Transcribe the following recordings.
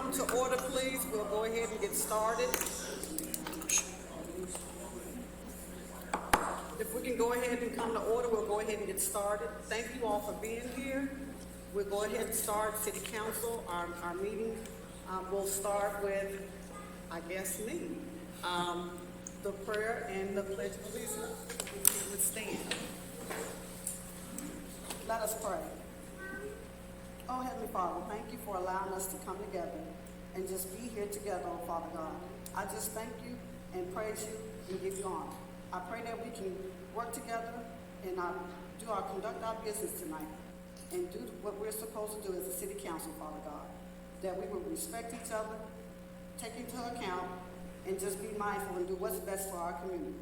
come to order, please. We'll go ahead and get started. If we can go ahead and come to order, we'll go ahead and get started. Thank you all for being here. We'll go ahead and start City Council, our meeting. We'll start with, I guess, me. The prayer and the pledge of allegiance. Let's stand. Let us pray. Oh, Heavenly Father, thank you for allowing us to come together and just be here together, oh Father God. I just thank you and praise you and give you honor. I pray that we can work together and conduct our business tonight and do what we're supposed to do as a city council, Father God. That we will respect each other, take into account, and just be mindful and do what's best for our community.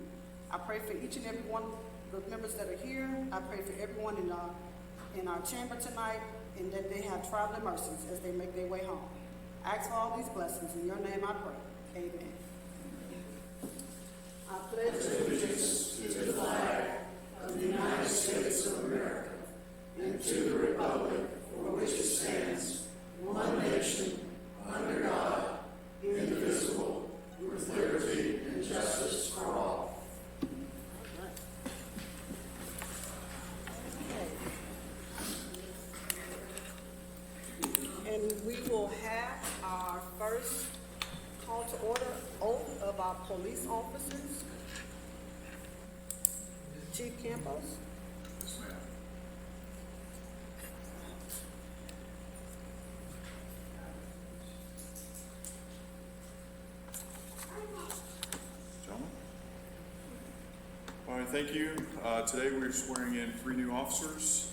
I pray for each and every one of the members that are here. I pray for everyone in our chamber tonight, and that they have traveling mercies as they make their way home. I ask for all these blessings. In your name I pray. Amen. I pledge allegiance to the flag of the United States of America and to the republic for which it stands, one nation, under God, indivisible, with liberty and justice for all. And we will have our first call to order oath of our police officers. Chief Campos. Yes, ma'am. Gentlemen. All right, thank you. Today we're swearing in 3 new officers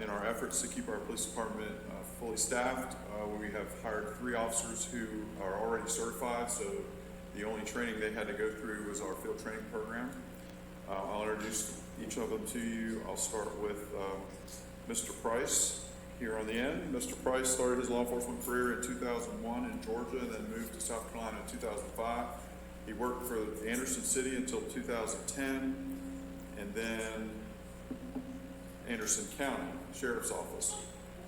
in our efforts to keep our police department fully staffed. We have hired 3 officers who are already certified, so the only training they had to go through was our field training program. I'll introduce each of them to you. I'll start with Mr. Price here on the end. Mr. Price started his law enforcement career in 2001 in Georgia and then moved to South Carolina in 2005. He worked for Anderson City until 2010 and then Anderson County Sheriff's Office.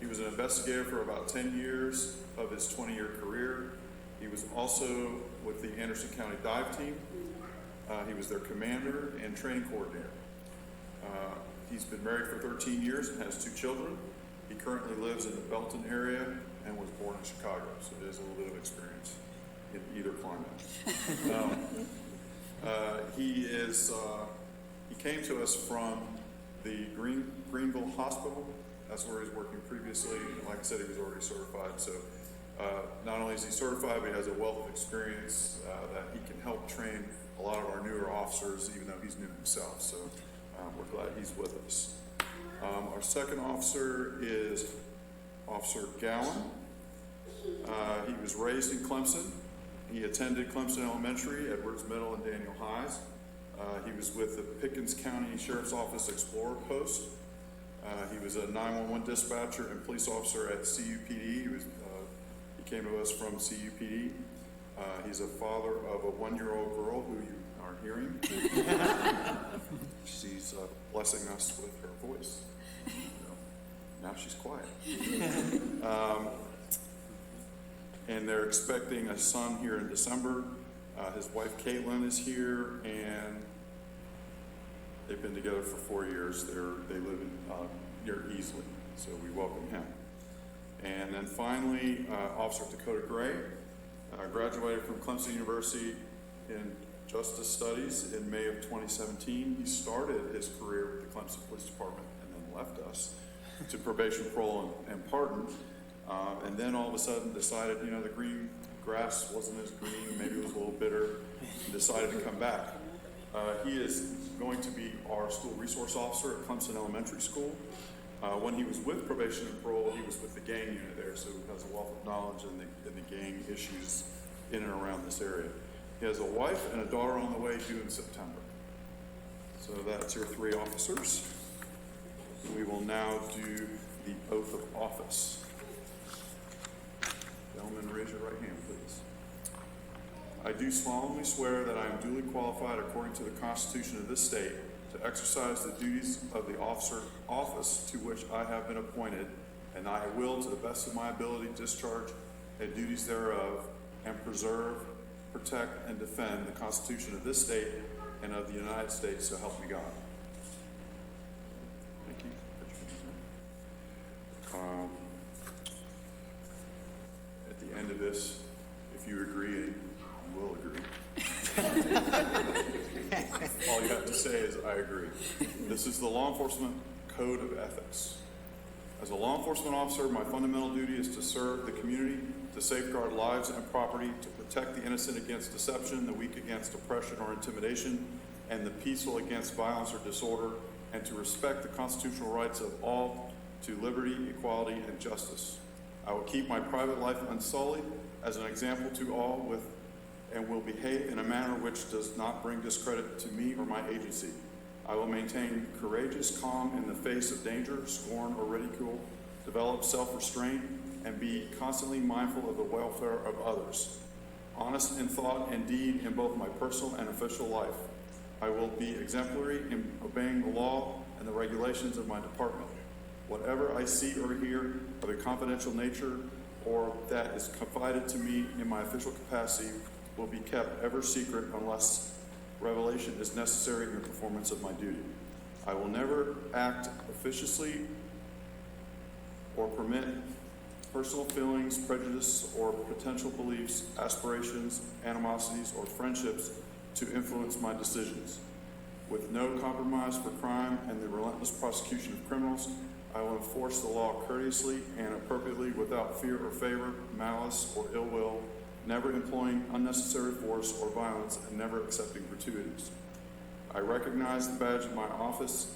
He was an investigator for about 10 years of his 20-year career. He was also with the Anderson County Dive Team. He was their commander and training coordinator. He's been married for 13 years and has 2 children. He currently lives in the Belton area and was born in Chicago, so he has a little bit of experience in either climate. He came to us from the Greenville Hospital. That's where he's working previously. Like I said, he was already certified. So not only is he certified, but he has a wealth of experience that he can help train a lot of our newer officers, even though he's new himself. So we're glad he's with us. Our second officer is Officer Gowan. He was raised in Clemson. He attended Clemson Elementary, Edwards Middle, and Daniel Highs. He was with the Pickens County Sheriff's Office Explorer Post. He was a 911 dispatcher and police officer at CUPD. He came to us from CUPD. He's a father of a 1-year-old girl who you aren't hearing. She's blessing us with her voice. Now she's quiet. And they're expecting a son here in December. His wife Caitlin is here, and they've been together for 4 years. They live near Easley, so we welcome him. And then finally, Officer Dakota Gray graduated from Clemson University in Justice Studies in May of 2017. He started his career with the Clemson Police Department and then left us to probation, parole, and pardon. And then all of a sudden decided, the green grass wasn't as green, maybe it was a little bitter, and decided to come back. He is going to be our school resource officer at Clemson Elementary School. When he was with probation and parole, he was with the gang unit there, so he has a wealth of knowledge in the gang issues in and around this area. He has a wife and a daughter on the way due in September. So that's your 3 officers. We will now do the oath of office. Gentlemen, raise your right hand, please. I do solemnly swear that I am duly qualified according to the Constitution of this state to exercise the duties of the office to which I have been appointed, and I will, to the best of my ability, discharge and duties thereof, and preserve, protect, and defend the Constitution of this state and of the United States, so help me God. Thank you. At the end of this, if you agree, and you will agree, all you have to say is, I agree. This is the Law Enforcement Code of Ethics. As a law enforcement officer, my fundamental duty is to serve the community, to safeguard lives and property, to protect the innocent against deception, the weak against oppression or intimidation, and the peaceful against violence or disorder, and to respect the constitutional rights of all to liberty, equality, and justice. I will keep my private life unsullied as an example to all and will behave in a manner which does not bring discredit to me or my agency. I will maintain courageous calm in the face of danger, scorn, or ridicule, develop self-restraint, and be constantly mindful of the welfare of others. Honest in thought and deed in both my personal and official life. I will be exemplary in obeying the law and the regulations of my department. Whatever I see or hear of a confidential nature or that is confided to me in my official capacity will be kept ever secret unless revelation is necessary in the performance of my duty. I will never act officiously or permit personal feelings, prejudice, or potential beliefs, aspirations, animosities, or friendships to influence my decisions. With no compromise for crime and the relentless prosecution of criminals, I will enforce the law courteously and appropriately without fear or favor, malice, or ill will, never employing unnecessary force or violence, and never accepting gratuities. I recognize the badge of my office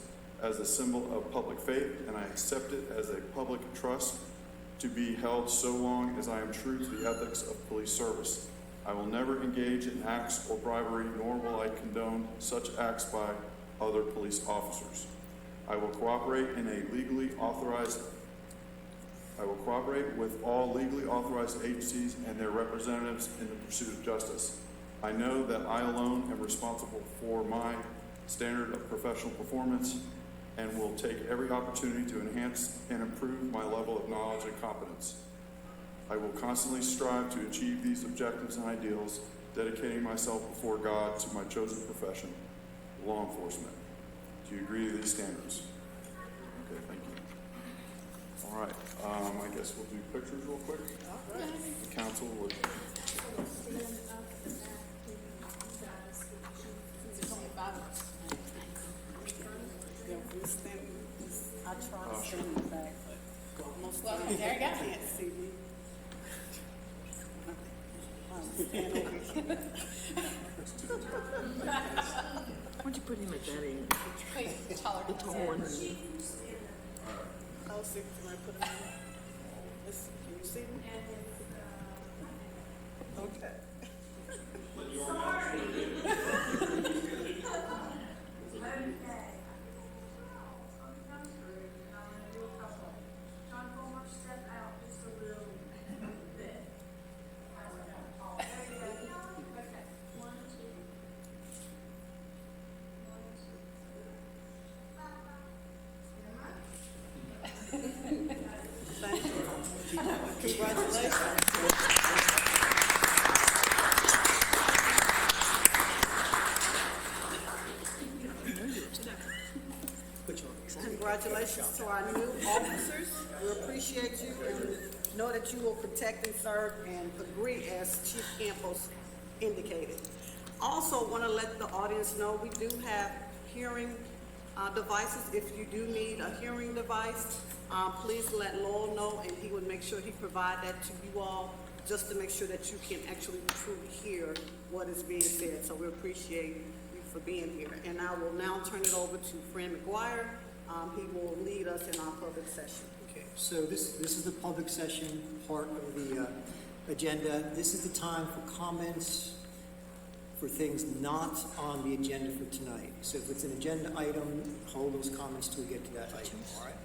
as a symbol of public faith, and I accept it as a public trust to be held so long as I am true to the ethics of police service. I will never engage in acts or bribery, nor will I condone such acts by other police officers. I will cooperate with all legally authorized agencies and their representatives in the pursuit of justice. I know that I alone am responsible for my standard of professional performance and will take every opportunity to enhance and improve my level of knowledge and competence. I will constantly strive to achieve these objectives and ideals, dedicating myself before God to my chosen profession, law enforcement. Do you agree to these standards? Okay, thank you. All right, I guess we'll do pictures real quick. All right. The council would. I try to stand in the back, but most of the time there you go. can't see me. Stand over here. Why'd you put him at that end? Wait, taller. The tall one. I'll see, can I put it on? Let's- Can you see me? Okay. John Fulmer, step out just a little bit. There you go. Okay. 1, 2. 1, 2. Thank you. Congratulations. Congratulations to our new officers. We appreciate you and know that you will protect and serve and agree as Chief Campos indicated. Also want to let the audience know we do have hearing devices. If you do need a hearing device, please let Lowell know and he would make sure he provide that to you all just to make sure that you can actually truly hear what is being said. So we appreciate you for being here. And I will now turn it over to Fran McGuire. He will lead us in our public session. Okay, so this is the public session part of the agenda. This is the time for comments for things not on the agenda for tonight. So if it's an agenda item, hold those comments till we get to that item, all right?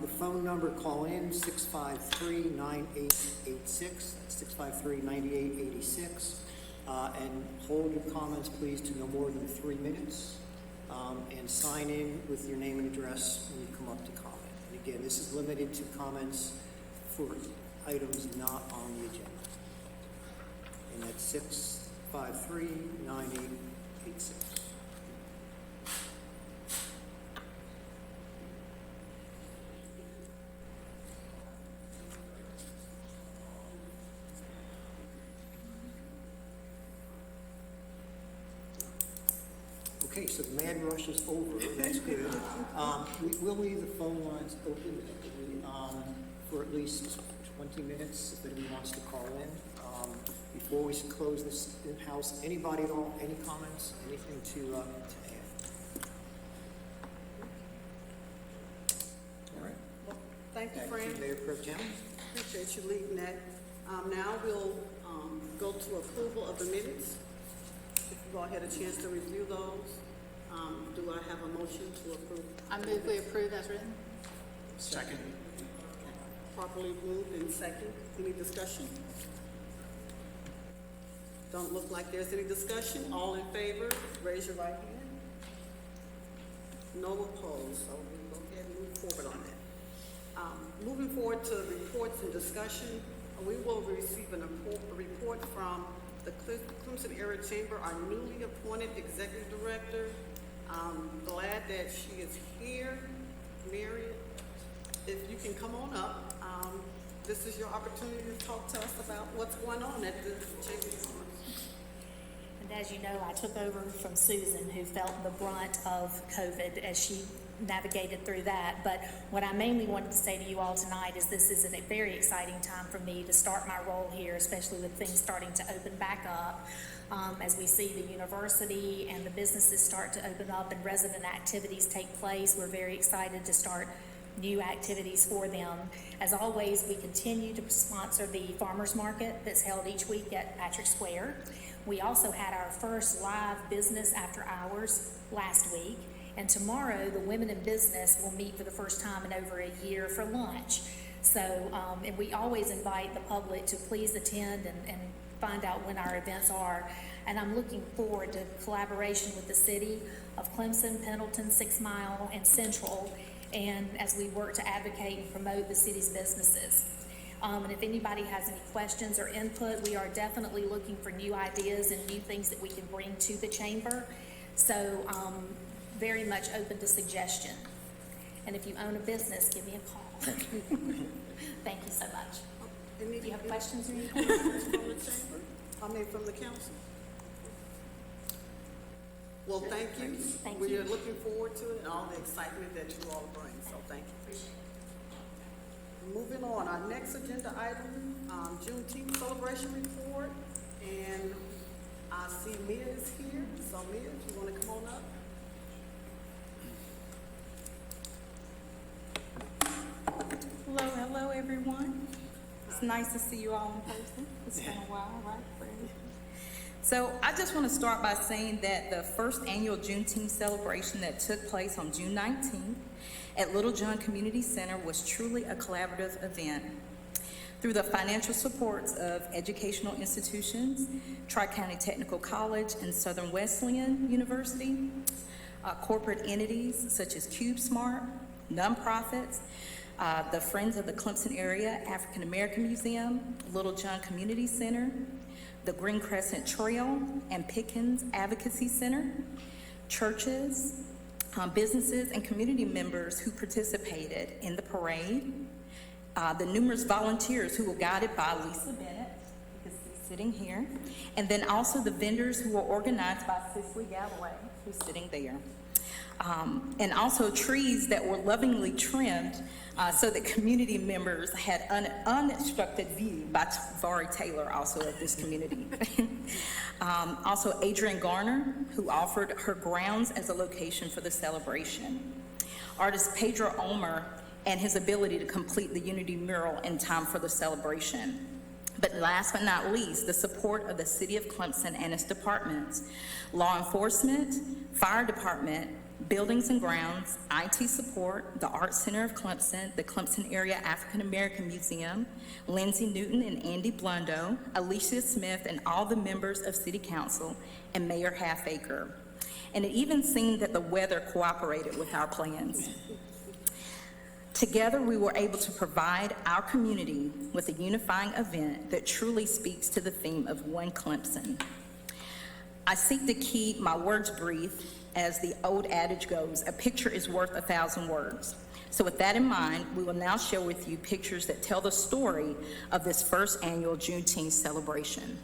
The phone number, call in, 653-9886, that's 653-9886. And hold your comments, please, to no more than 3 minutes. And sign in with your name and address when you come up to comment. And again, this is limited to comments for items not on the agenda. And that's 653-9886. Okay, so the mad rush is over, that's good. We'll leave the phone lines open for at least 20 minutes if anyone wants to call in. Before we close this in-house, anybody at all, any comments, anything to add? All right. Well, thank you, Thank Fran. you, Mayor Pro Tem. Appreciate you leading that. Now we'll go to approval of the minutes. If you all had a chance to review those, do I have a motion to approve? I move we approve as written. Second. Properly moved and second. Any discussion? Don't look like there's any discussion. All in favor, raise your right hand. No opposed, so we'll go ahead and move forward on that. Moving forward to reports and discussion, we will receive a report from the Clemson Area Chamber, our newly appointed executive director. I'm glad that she is here. Mary, if you can come on up, this is your opportunity to talk to us about what's going on at the Chamber of Commerce. And as you know, I took over from Susan, who felt the brunt of COVID as she navigated through that. But what I mainly wanted to say to you all tonight is this is a very exciting time for me to start my role here, especially with things starting to open back up. As we see the university and the businesses start to open up and resident activities take place, we're very excited to start new activities for them. As always, we continue to sponsor the farmers market that's held each week at Patrick Square. We also had our first live business after hours last week, and tomorrow the women in business will meet for the first time in over a year for lunch. So, and we always invite the public to please attend and find out when our events are. And I'm looking forward to collaboration with the city of Clemson, Pendleton, 6 Mile, and Central, and as we work to advocate and promote the city's businesses. And if anybody has any questions or input, we are definitely looking for new ideas and new things that we can bring to the chamber. So very much open to suggestion. And if you own a business, give me a call. Thank you so much. Do you have questions or anything? From the chamber? From the council? Well, thank you. Thank We you. are looking forward to it and all the excitement that you all bring, so thank you. Moving on, our next agenda item, Juneteenth celebration report, and I see Mia is here, so Mia, if you want to come on up. Hello, everyone. It's nice to see you all in person. It's been a while, right, Freddie? So I just want to start by saying that the first annual Juneteenth celebration that took place on June 19th at Little John Community Center was truly a collaborative event. Through the financial supports of educational institutions, Tri-County Technical College and Southern Wesleyan University, corporate entities such as CubeSmart, nonprofits, the Friends of the Clemson Area African American Museum, Little John Community Center, the Green Crescent Trail and Pickens Advocacy Center, churches, businesses, and community members who participated in the parade, the numerous volunteers who were guided by Lisa Bennett, you can see sitting here, and then also the vendors who were organized by Cicely Galloway, who's sitting there. And also trees that were lovingly trimmed so that community members had an unobstructed view by Vari Taylor, also of this community. Also Adrian Garner, who offered her grounds as a location for the celebration. Artist Pedro Ulmer and his ability to complete the Unity mural in time for the celebration. But last but not least, the support of the City of Clemson and its departments, law enforcement, fire department, buildings and grounds, IT support, the Art Center of Clemson, the Clemson Area African American Museum, Lindsay Newton and Andy Blundo, Alicia Smith, and all the members of City Council, and Mayor Halfacre. And it even seemed that the weather cooperated with our plans. Together, we were able to provide our community with a unifying event that truly speaks to the theme of One Clemson. I seek to keep my words brief. As the old adage goes, a picture is worth 1,000 words. So with that in mind, we will now share with you pictures that tell the story of this first annual Juneteenth celebration.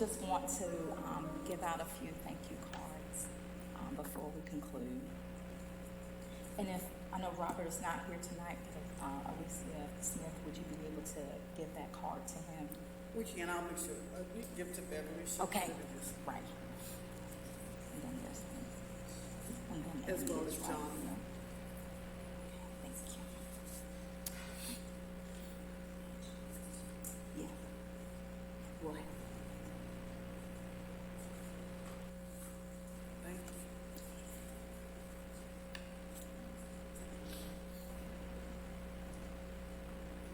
just want to give out a few thank you cards before we conclude. And if, I know Robert is not here tonight, but Alicia Smith, would you be able to give that card to him? We can, I'll make sure, you can give it to Beverly. She'll Okay, consider this. right. And then there's, and then As well as Amy's right John. here. Okay, thank you. Yeah. We'll have. Thank you.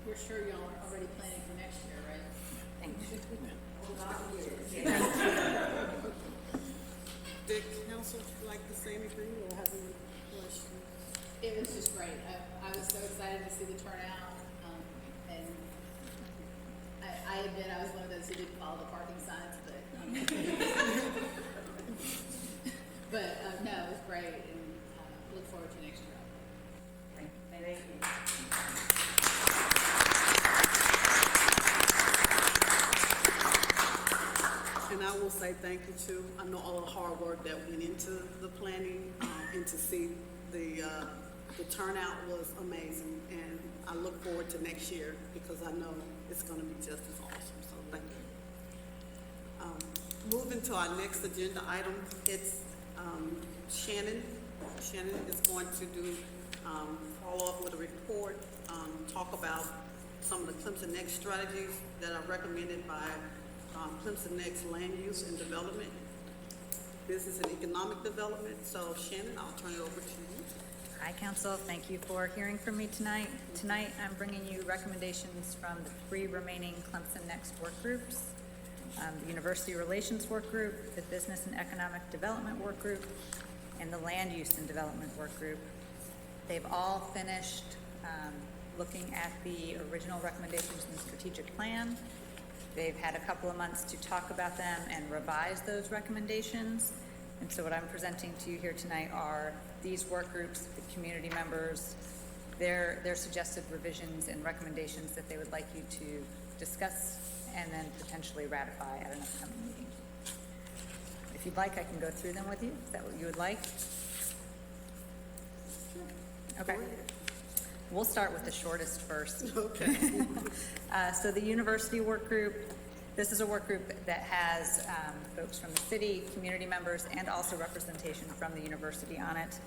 We're sure y'all are already planning for next year, right? Thank you. Did council like the same agreement or have any questions? It was just great. I was so excited to see the turnout. And I admit I was one of those who didn't follow the parking signs, but, no, it was great and look forward to next year. Thank you. And I will say thank you too. I know all the hard work that went into the planning, and to see the turnout was amazing. And I look forward to next year because I know it's gonna be just as awesome, so thank you. Moving to our next agenda item, it's, Shannon. Shannon is going to do, follow up with a report, talk about some of the Clemson Next strategies that are recommended by Clemson Next Land Use and Development, Business and Economic Development. So Shannon, I'll turn it over to you. Hi, Council. Thank you for hearing from me tonight. Tonight, I'm bringing you recommendations from the 3 remaining Clemson Next work groups, the University Relations Work Group, the Business and Economic Development Work Group, and the Land Use and Development Work Group. They've all finished looking at the original recommendations in the strategic plan. They've had a couple of months to talk about them and revise those recommendations. And so what I'm presenting to you here tonight are these work groups, the community members, their suggested revisions and recommendations that they would like you to discuss and then potentially ratify at an upcoming meeting. If you'd like, I can go through them with you. Is that what you would like? Okay. We'll start with the shortest first. Okay. So the university work group, this is a work group that has folks from the city, community members, and also representation from the university on it.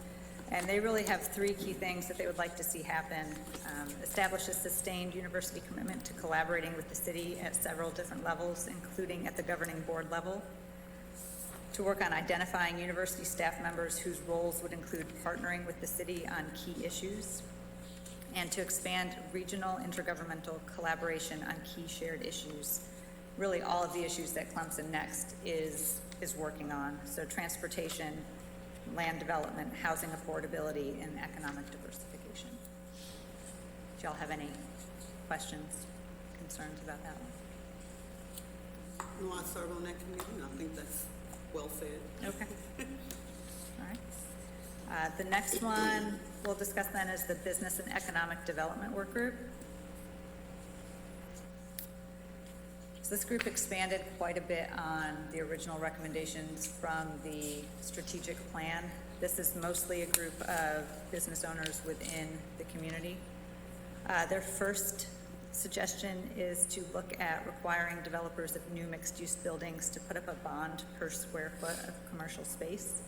And they really have 3 key things that they would like to see happen. Establish a sustained university commitment to collaborating with the city at several different levels, including at the governing board level. To work on identifying university staff members whose roles would include partnering with the city on key issues. And to expand regional intergovernmental collaboration on key shared issues. Really all of the issues that Clemson Next is working on. So transportation, land development, housing affordability, and economic diversification. Do y'all have any questions, concerns about that one? No, I serve on that committee, and I think that's well said. Okay. All right. The next one we'll discuss then is the Business and Economic Development Work Group. So this group expanded quite a bit on the original recommendations from the strategic plan. This is mostly a group of business owners within the community. Their first suggestion is to look at requiring developers of new mixed-use buildings to put up a bond per square foot of commercial space.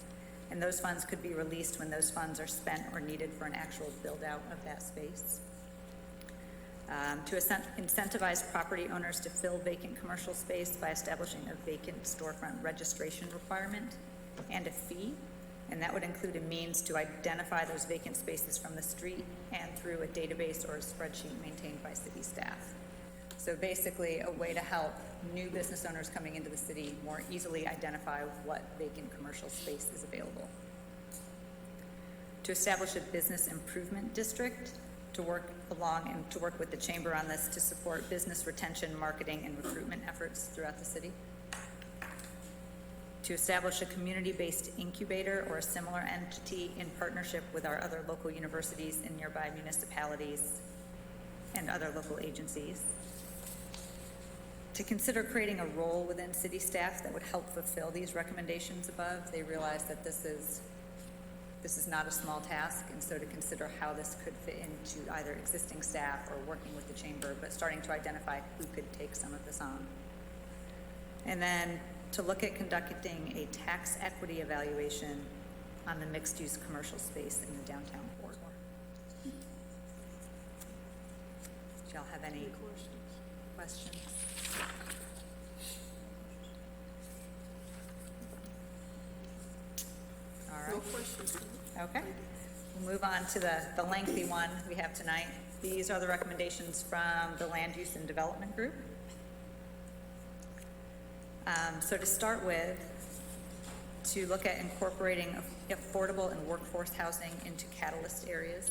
And those funds could be released when those funds are spent or needed for an actual build-out of that space. To incentivize property owners to fill vacant commercial space by establishing a vacant storefront registration requirement and a fee. And that would include a means to identify those vacant spaces from the street and through a database or a spreadsheet maintained by city staff. So basically a way to help new business owners coming into the city more easily identify what vacant commercial space is available. To establish a business improvement district to work along and to work with the chamber on this to support business retention, marketing, and recruitment efforts throughout the city. To establish a community-based incubator or a similar entity in partnership with our other local universities in nearby municipalities and other local agencies. To consider creating a role within city staff that would help fulfill these recommendations above. They realize that this is not a small task, and so to consider how this could fit into either existing staff or working with the chamber, but starting to identify who could take some of this on. And then to look at conducting a tax equity evaluation on the mixed-use commercial space in the downtown corridor. Do y'all have any questions? All right. No questions. Okay. We'll move on to the lengthy one we have tonight. These are the recommendations from the Land Use and Development Group. So to start with, to look at incorporating affordable and workforce housing into catalyst areas.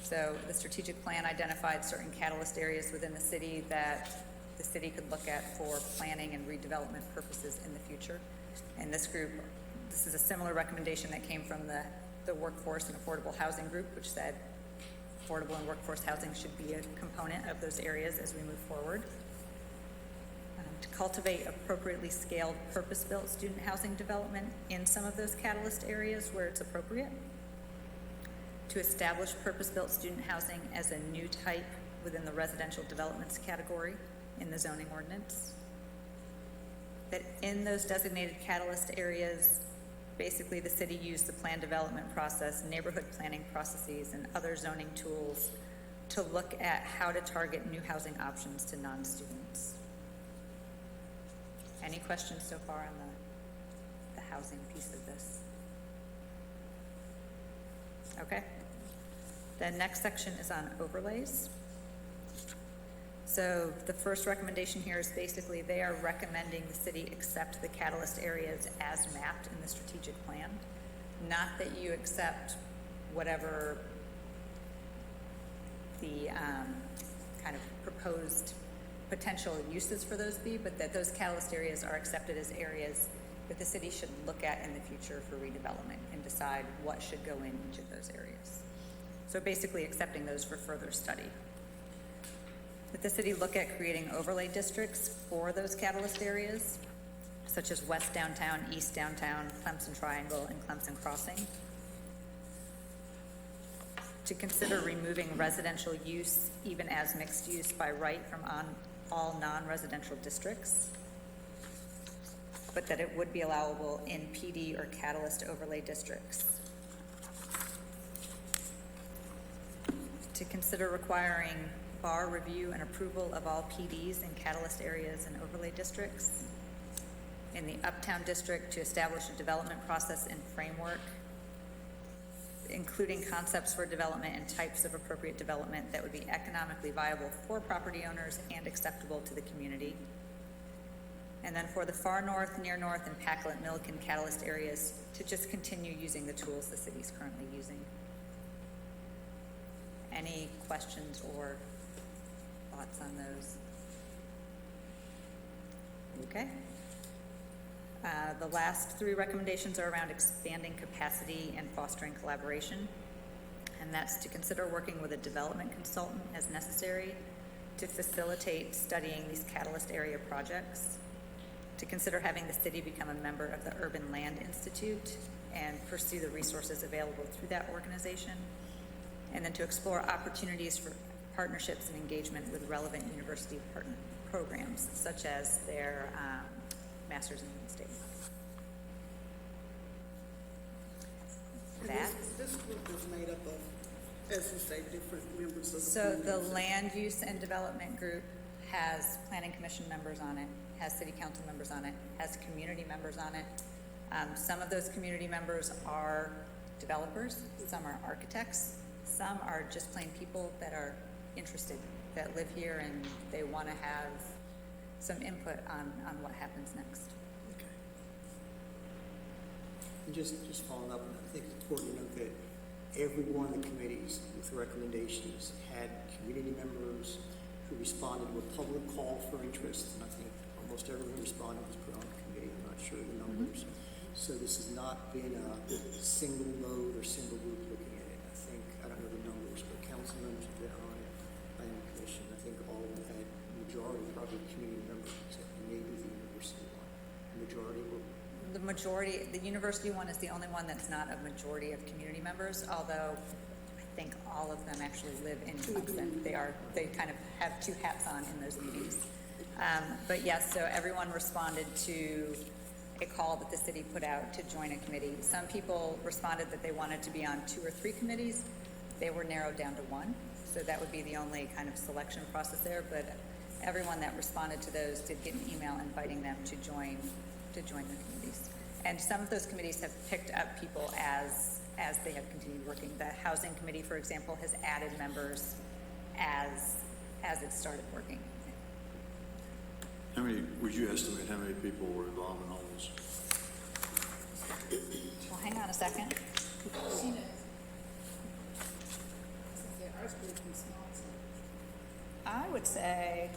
So the strategic plan identified certain catalyst areas within the city that the city could look at for planning and redevelopment purposes in the future. And this group, this is a similar recommendation that came from the Workforce and Affordable Housing Group, which said affordable and workforce housing should be a component of those areas as we move forward. To cultivate appropriately scaled purpose-built student housing development in some of those catalyst areas where it's appropriate. To establish purpose-built student housing as a new type within the residential developments category in the zoning ordinance. That in those designated catalyst areas, basically the city used the plan development process, neighborhood planning processes, and other zoning tools to look at how to target new housing options to non-students. Any questions so far on the housing piece of this? Okay. The next section is on overlays. So the first recommendation here is basically they are recommending the city accept the catalyst areas as mapped in the strategic plan. Not that you accept whatever the kind of proposed potential uses for those be, but that those catalyst areas are accepted as areas that the city should look at in the future for redevelopment and decide what should go in each of those areas. So basically accepting those for further study. That the city look at creating overlay districts for those catalyst areas, such as West Downtown, East Downtown, Clemson Triangle, and Clemson Crossing. To consider removing residential use even as mixed use by right from all non-residential districts, but that it would be allowable in PD or catalyst overlay districts. To consider requiring bar review and approval of all PDs in catalyst areas and overlay districts. In the Uptown District, to establish a development process and framework, including concepts for development and types of appropriate development that would be economically viable for property owners and acceptable to the community. And then for the far north, near north, and Packlet, Milliken catalyst areas, to just continue using the tools the city's currently using. Any questions or thoughts on those? Okay. The last three recommendations are around expanding capacity and fostering collaboration. And that's to consider working with a development consultant as necessary to facilitate studying these catalyst area projects, to consider having the city become a member of the Urban Land Institute and pursue the resources available through that organization, and then to explore opportunities for partnerships and engagement with relevant university partner programs, such as their Master's in Real Estate. That. This group is made up of, as you say, different members of the So the community. Land Use and Development Group has Planning Commission members on it, has City Council members on it, has community members on it. Some of those community members are developers, some are architects, some are just plain people that are interested, that live here and they want to have some input on what happens next. And just following up, I think it's important to note that every one of the committees with recommendations had community members who responded to a public call for interest, and I think almost everyone who responded was put on the committee. I'm not sure of the numbers. So this has not been a single mode or single group looking at it. I think, I don't know the numbers, but council members have been on it, planning commission, I think all of them had majority probably community members, except maybe the university one. Majority will. The majority, the university one is the only one that's not a majority of community members, although I think all of them actually live in Clemson. They kind of have two hats on in those meetings. But yes, so everyone responded to a call that the city put out to join a committee. Some people responded that they wanted to be on 2 or 3 committees. They were narrowed down to 1, so that would be the only kind of selection process there. But everyone that responded to those did get an email inviting them to join the committees. And some of those committees have picked up people as they have continued working. The housing committee, for example, has added members as it started working. How many, would you estimate how many people were involved in all this? Well, hang on a second. She knows. Since they are pretty small, so. I would say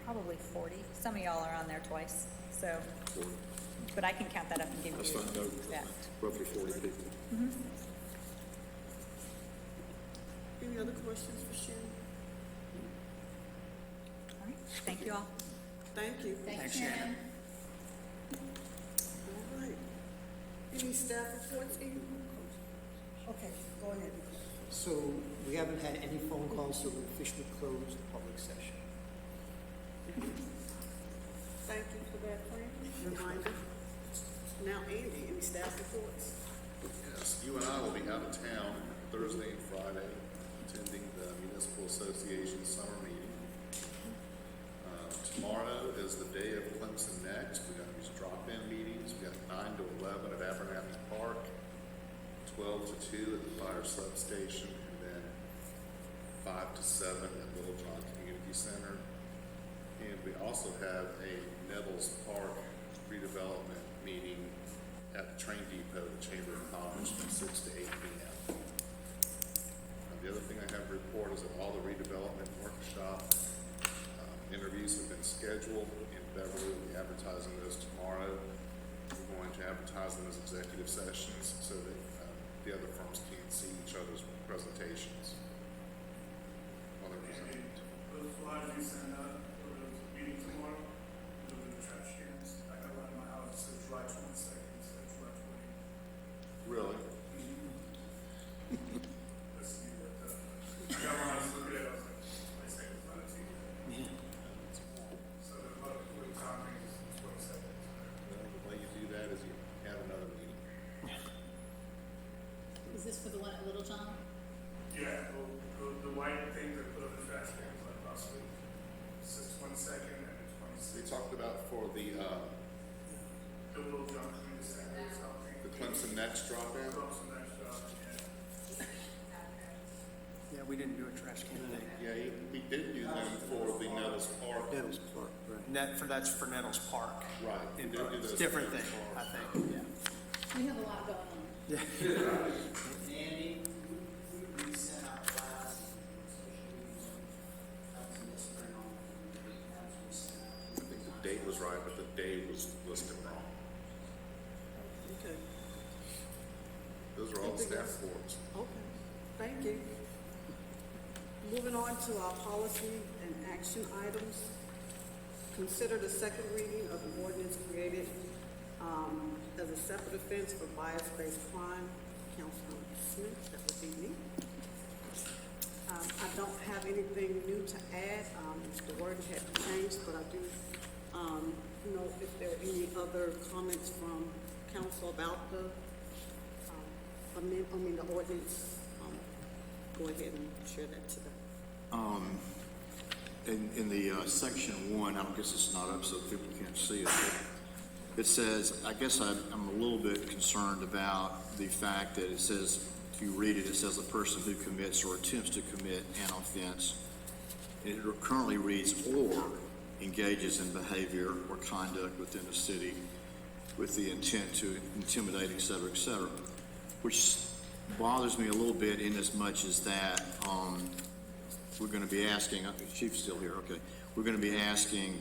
probably 40. Some of y'all are on there twice, so, but I can count that up and give That's you fine, no, that. roughly 40 people. Any other questions for Sharon? All right, thank you all. Thank you. Thanks, Shannon. All right. Any staff reports, Ian? Okay, go ahead. So we haven't had any phone calls, so we'll officially close the public session. Thank you for that, Frank. Reminder. Now, Andy, any staff reports? Yes, you and I will be out of town Thursday and Friday, attending the Municipal Association summer meeting. Tomorrow is the day of Clemson Next. We got these drop-in meetings. We got 9 to 11 at Abernathy Park, 12 to 2 at the fire substation, and then 5 to 7 at Little John Community Center. And we also have a Nettles Park redevelopment meeting at the train depot, the Chamber of Commerce, from 6 to 8 p.m. The other thing I have to report is that all the redevelopment workshop interviews have been scheduled in Beverly. We'll be advertising those tomorrow. We're going to advertise them as executive sessions so that the other firms can't see each other's presentations while they're presenting. Those flyers you send out for those meetings tomorrow, those are the trash cans. I got one in my house, it says July 22nd, it says July 20th. Really? Let's see what, I got one, I was looking at it, I was like, I say it's not a team. So the public timing is 22nd. Well, the way you do that is you have another meeting. Is this for the one at Little John? Yeah, the white things that put on the trash cans, like possibly, says 22nd and the 26th. We talked about for the The Little John Community Center or something. Clemson Next drop-in. Clemson next job, yeah. Yeah, we didn't do a trash can thing. Yeah, we did do them for the Nettles Park. Nettles Park, right. That's for Nettles Park. Right. We did do those for Different Nettles thing, Park. I think, yeah. We have a lot going on. Andy, we sent out flyers and social media, that was in the spring on, that was we sent out. I think the date was right, but the day was listed wrong. Okay. Those are all the Anything staff else? reports. Okay, thank you. Moving on to our policy and action items. Consider the second reading of the ordinance created as a separate offense for bias-based crime. Councilman Smith, that would be me. I don't have anything new to add. The word had changed, but I do know if there are any other comments from council about the the ordinance. Go ahead and share that today. In the section 1, I guess it's not up so people can't see it, but it says, I guess I'm a little bit concerned about the fact that it says, if you read it, it says a person who commits or attempts to commit an offense. It currently reads, or engages in behavior or conduct within the city with the intent to intimidate, et cetera, which bothers me a little bit in as much as that we're going to be asking, Chief's still here, okay, we're going to be asking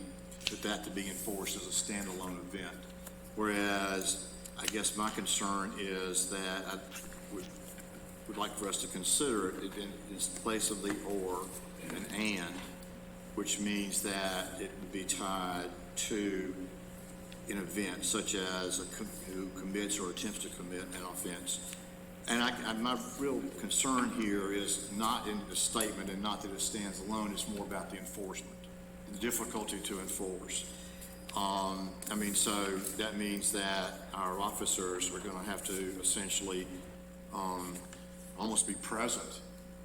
that to be enforced as a standalone event. Whereas, I guess my concern is that I would like for us to consider it in place of the or and which means that it would be tied to an event such as who commits or attempts to commit an offense. And my real concern here is not in the statement and not that it stands alone, it's more about the enforcement, the difficulty to enforce. So that means that our officers are going to have to essentially almost be present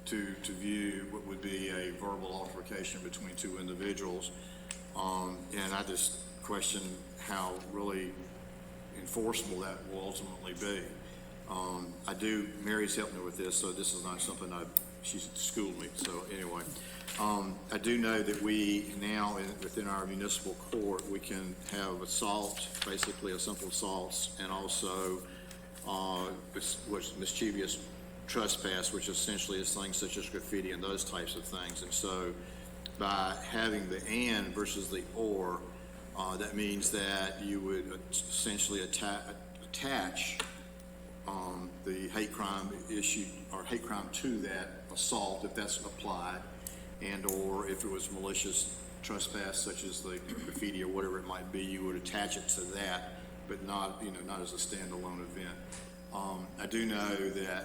to view what would be a verbal altercation between two individuals. And I just question how really enforceable that will ultimately be. Mary's helped me with this, so this is not something she's schooled me, so anyway. I do know that we now, within our municipal court, we can have assault, basically a simple assaults, and also what's mischievous trespass, which essentially is things such as graffiti and those types of things. And so by having the and versus the or, that means that you would essentially attach the hate crime issue or hate crime to that assault if that's applied, and or if it was malicious trespass such as the graffiti or whatever it might be, you would attach it to that, but not as a standalone event. I do know that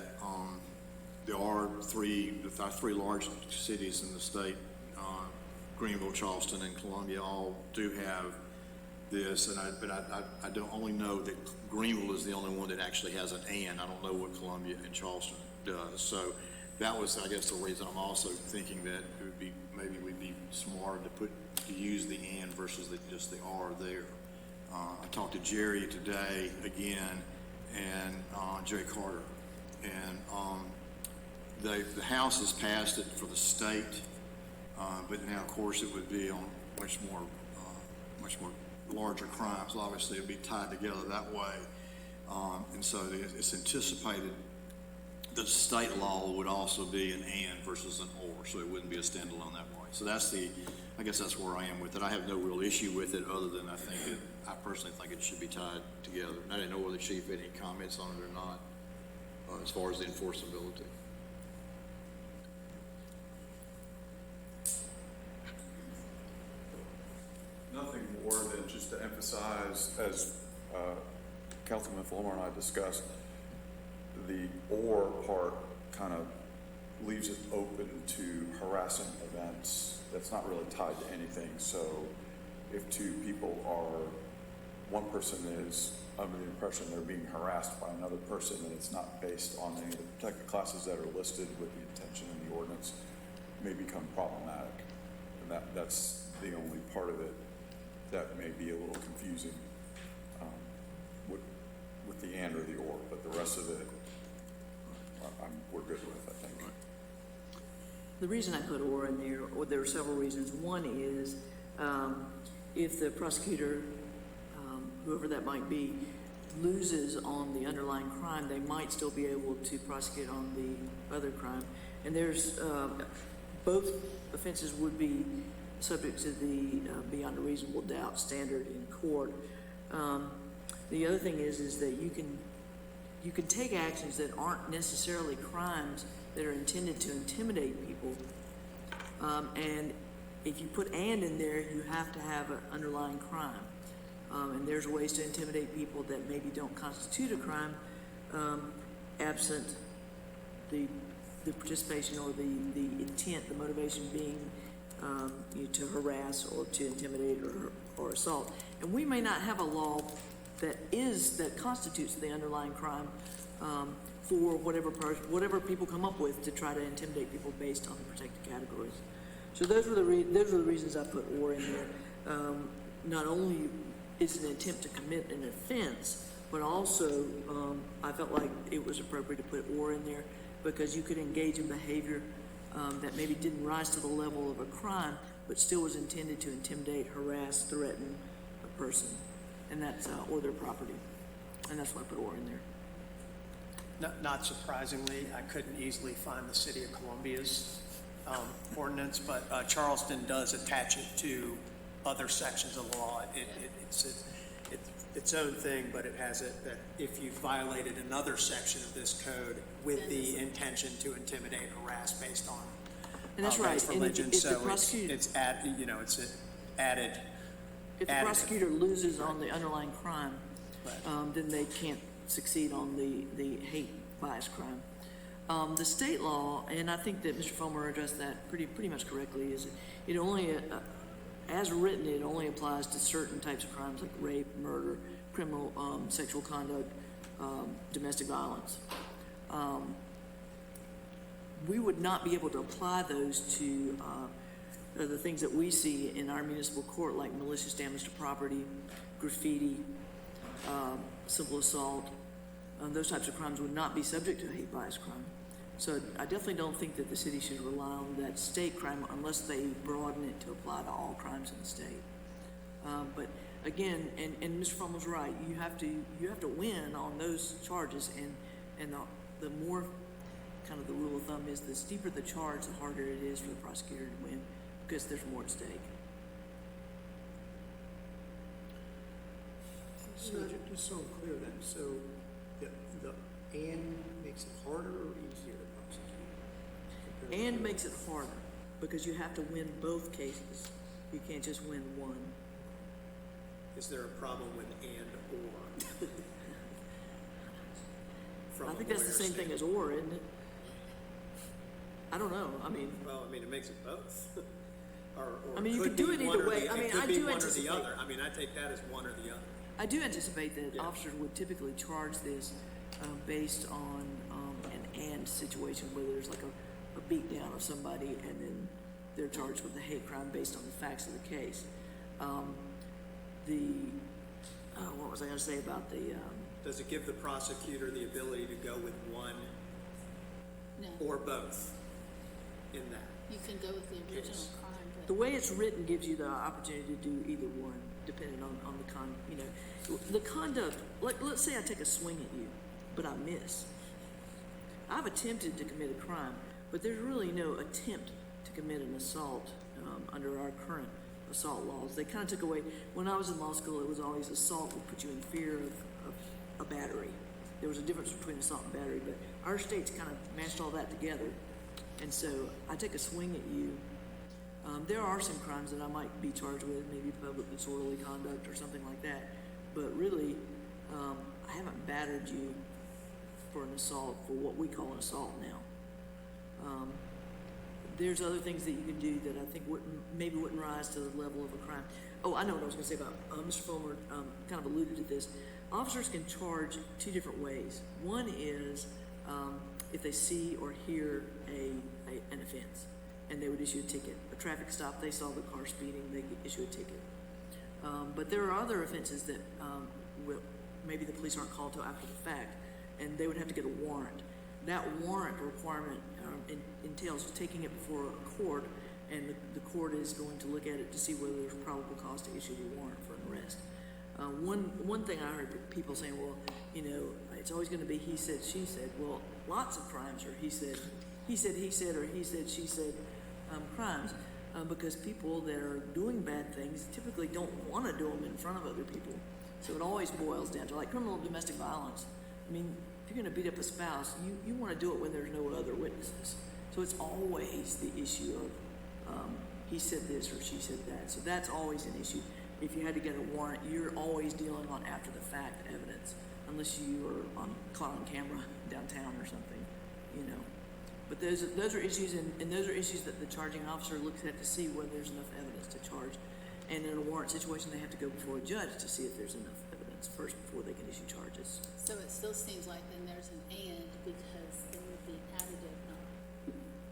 there are three large cities in the state, Greenville, Charleston, and Columbia, all do have this, but I don't only know that Greenville is the only one that actually has an and. I don't know what Columbia and Charleston does. So that was, I guess, the reason I'm also thinking that it would be, maybe we'd be smart to use the and versus just the are there. I talked to Jerry today again, and Jerry Carter, and the House has passed it for the state, but now, of course, it would be on much more larger crimes. Obviously, it would be tied together that way, and so it's anticipated that state law would also be an and versus an or, so it wouldn't be a standalone that way. So I guess that's where I am with it. I have no real issue with it, other than I personally think it should be tied together. And I didn't know whether the chief had any comments on it or not, as far as the enforceability. Nothing more than just to emphasize, as Councilman Fulmer and I discussed, the or part kind of leaves it open to harassing events that's not really tied to anything. So if one person is under the impression they're being harassed by another person and it's not based on any of the protected classes that are listed with the intention in the ordinance, may become problematic. And that's the only part of it that may be a little confusing with the and or the or, but the rest of it we're good with, I think. The reason I put or in there are several reasons. One is if the prosecutor, whoever that might be, loses on the underlying crime, they might still be able to prosecute on the other crime. And there's both offenses would be subject to the beyond a reasonable doubt standard in court. The other thing is that you can take actions that aren't necessarily crimes that are intended to intimidate people. And if you put and in there, you have to have an underlying crime. And there's ways to intimidate people that maybe don't constitute a crime, absent the participation or the intent, the motivation being to harass or to intimidate or assault. And we may not have a law that constitutes the underlying crime for whatever people come up with to try to intimidate people based on the protected categories. So those are the reasons I put or in there. Not only is it an attempt to commit an offense, but also I felt like it was appropriate to put or in there because you could engage in behavior that maybe didn't rise to the level of a crime, but still was intended to intimidate, harass, threaten a person, and that's or their property, and that's why I put or in there. Not surprisingly, I couldn't easily find the City of Columbia's ordinance, but Charleston does attach it to other sections of the law. It's its own thing, but it has it that if you violated another section of this code with the intention to intimidate or harass based on And that's race right. And religion, if the so prosecutor- it's add, you know, it's added. If the additive. prosecutor loses on the underlying crime, Right. then they can't succeed on the hate bias crime. The state law, and I think that Mr. Fulmer addressed that pretty much correctly, is it only, as written, it only applies to certain types of crimes like rape, murder, criminal, sexual conduct, domestic violence. We would not be able to apply those to the things that we see in our municipal court, like malicious damage to property, graffiti, simple assault. Those types of crimes would not be subject to a hate bias crime. So I definitely don't think that the city should rely on that state crime unless they broaden it to apply to all crimes in the state. But again, and Mr. Fulmer's right, you have to win on those charges, and the more kind of the rule of thumb is the steeper the charge, the harder it is for the prosecutor to win because there's more at stake. So just so I'm clear then, so the and makes it harder or easier to prosecute? compared to And the- makes it harder because you have to win both cases. You can't just win one. Is there a problem with and or? From I a think that's the lawyer's same thing as or, isn't it? I don't know. I mean, Well, I mean, it makes it both. Or I mean, you could could do be it one either or way. the- I mean, it could I be do one or the anticipate- other. I mean, I take that as one or the other. I do anticipate that Yeah. officers would typically charge this based on an and situation where there's like a beat down of somebody and then they're charged with a hate crime based on the facts of the case. What was I going to say about the? Does it give the prosecutor the ability to go with one No, or both in that? you can go with the original Yes. crime, The but way it's written gives you the opportunity to do either one, depending on the conduct. Like, let's say I take a swing at you, but I miss. I've attempted to commit a crime, but there's really no attempt to commit an assault under our current assault laws. They kind of took away, when I was in law school, it was always assault would put you in fear of a battery. There was a difference between assault and battery, but our states kind of mashed all that together. And so I take a swing at you. There are some crimes that I might be charged with, maybe public disorderly conduct or something like that. But really, I haven't battered you for an assault, for what we call an assault now. There's other things that you can do that I think wouldn't rise to the level of a crime. Oh, I know what I was going to say about Mr. Fulmer. Kind of alluded to this. Officers can charge two different ways. One is if they see or hear an offense, and they would issue a ticket. A traffic stop, they saw the car speeding, they could issue a ticket. But there are other offenses that maybe the police aren't called till after the fact, and they would have to get a warrant. That warrant requirement entails taking it before a court, and the court is going to look at it to see whether there's probable cause to issue the warrant for an arrest. One thing I heard people saying, well, it's always going to be he said, she said. Well, lots of crimes are he said, he said, or he said, she said crimes, because people that are doing bad things typically don't want to do them in front of other people. So it always boils down to like criminal domestic violence. I mean, if you're going to beat up a spouse, you want to do it when there's no other witnesses. So it's always the issue of he said this or she said that. So that's always an issue. If you had to get a warrant, you're always dealing on after the fact evidence, unless you are caught on camera downtown or something, But those are issues, and those are issues that the charging officer looks at to see whether there's enough evidence to charge. And in a warrant situation, they have to go before a judge to see if there's enough evidence first before they can issue charges. so it still seems like then there's an and because there would be additive,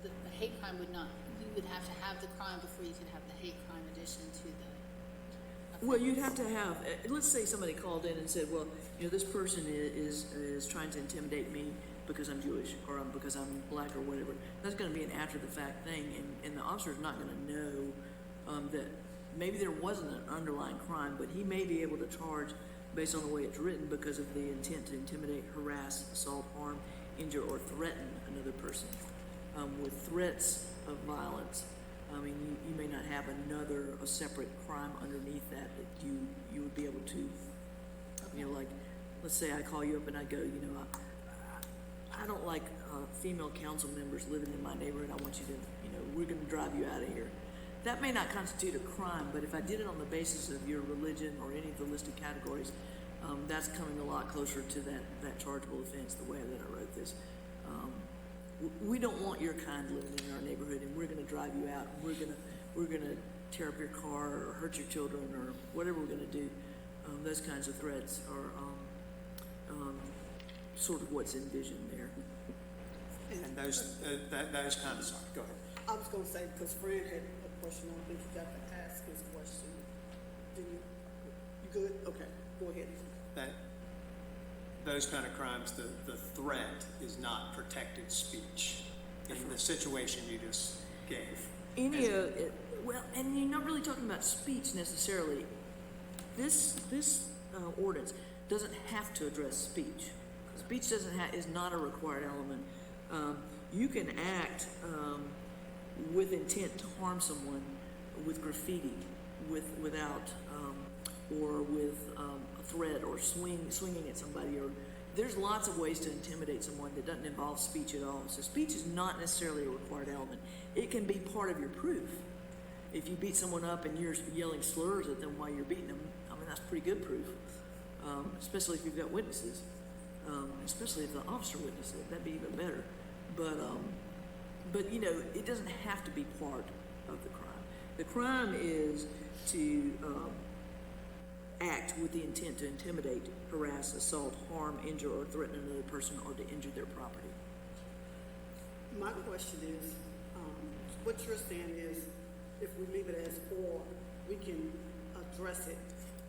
the hate crime would not, you would have to have the crime before you could have the hate crime addition to the. Well, you'd have to have, let's say somebody called in and said, well, this person is trying to intimidate me because I'm Jewish or because I'm black or whatever. That's going to be an after-the-fact thing, and the officer's not going to know that maybe there wasn't an underlying crime, but he may be able to charge based on the way it's written because of the intent to intimidate, harass, assault, harm, injure, or threaten another person. With threats of violence, I mean, you may not have a separate crime underneath that you would be able to, like, let's say I call you up and I go, I don't like female council members living in my neighborhood. I want you to, we're gonna drive you out of here. That may not constitute a crime, but if I did it on the basis of your religion or any of the listed categories, that's coming a lot closer to that chargeable offense, the way that I wrote this. We don't want your kind living in our neighborhood, and we're gonna drive you out, and we're gonna tear up your car or hurt your children or whatever we're gonna do. Those kinds of threats are sort of what's envisioned there. And those kind of, sorry, go ahead. I was gonna say, because Fred had a question, I think he got to ask his question. Didn't you? You good? Okay, go ahead. Those kind of crimes, the threat is not protected speech in the situation you just gave. Well, and you're not really talking about speech necessarily. This ordinance doesn't have to address speech. Speech is not a required element. You can act with intent to harm someone with graffiti, without or with a threat or swinging at somebody, or there's lots of ways to intimidate someone that doesn't involve speech at all. So speech is not necessarily a required element. It can be part of your proof. If you beat someone up and you're yelling slurs at them while you're beating them, I mean, that's pretty good proof, especially if you've got witnesses, especially if the officer witnessed it, that'd be even better. But you know, it doesn't have to be part of the crime. The crime is to act with the intent to intimidate, harass, assault, harm, injure, or threaten another person or to injure their property. My question is, what you're saying is, if we leave it as or, we can address it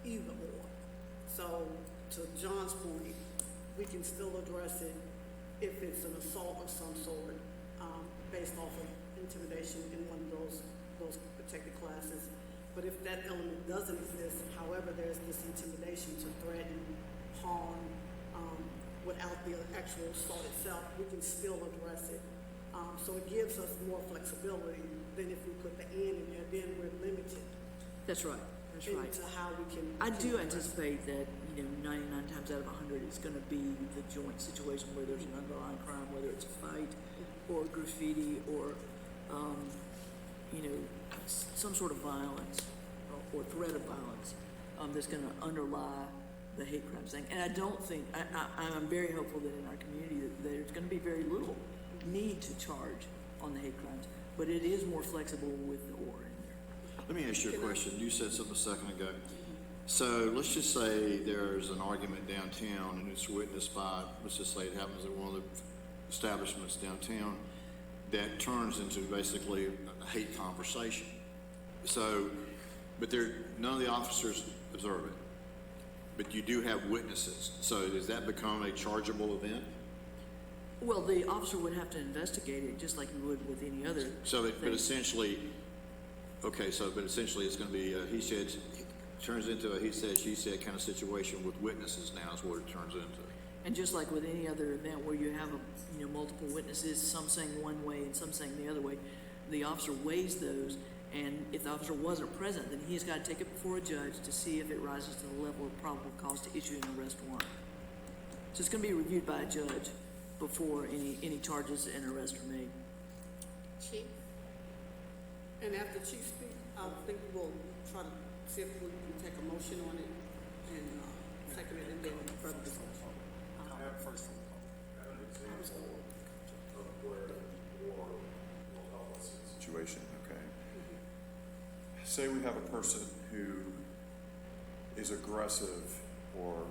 either or. So, to John's point, we can still address it if it's an assault of some sort, based off of intimidation in one of those protected classes. But if that element doesn't exist, however, there's this intimidation to threaten, harm, without the actual assault itself, we can still address it. So it gives us more flexibility than if we put the "and" in there, then we're limited That's right. That's right. into how we can. I do address it. anticipate that, 99 times out of 100, it's going to be the joint situation where there's an underlying crime, whether it's a fight or graffiti or, some sort of violence or threat of violence that's going to underlie the hate crimes thing. And I don't think, I'm very hopeful that in our community that there's going to be very little need to charge on the hate crimes, but it is more flexible with the "or" in there. Let me ask you a question. You said something a second ago. So let's just say there's an argument downtown and it's witnessed by, let's just say it happens at one of the establishments downtown that turns into basically a hate conversation. So, but none of the officers observe it, but you do have witnesses. So does that become a chargeable event? Well, the officer would have to investigate it just like he would with any other. So, but thing. essentially, but essentially it's going to be a he said, turns into a he said, she said kind of situation with witnesses now is what it turns into. And just like with any other event where you have multiple witnesses, some saying one way and some saying the other way, the officer weighs those, and if the officer wasn't present, then he's got to take it before a judge to see if it rises to the level of probable cause to issue an arrest warrant. So it's going to be reviewed by a judge before any charges and arrests are made. Chief? And after Chief speaks, I think we'll try to see if we can take a motion on it and second it and then further discussion. First one. Situation, okay? Say we have a person who is aggressive or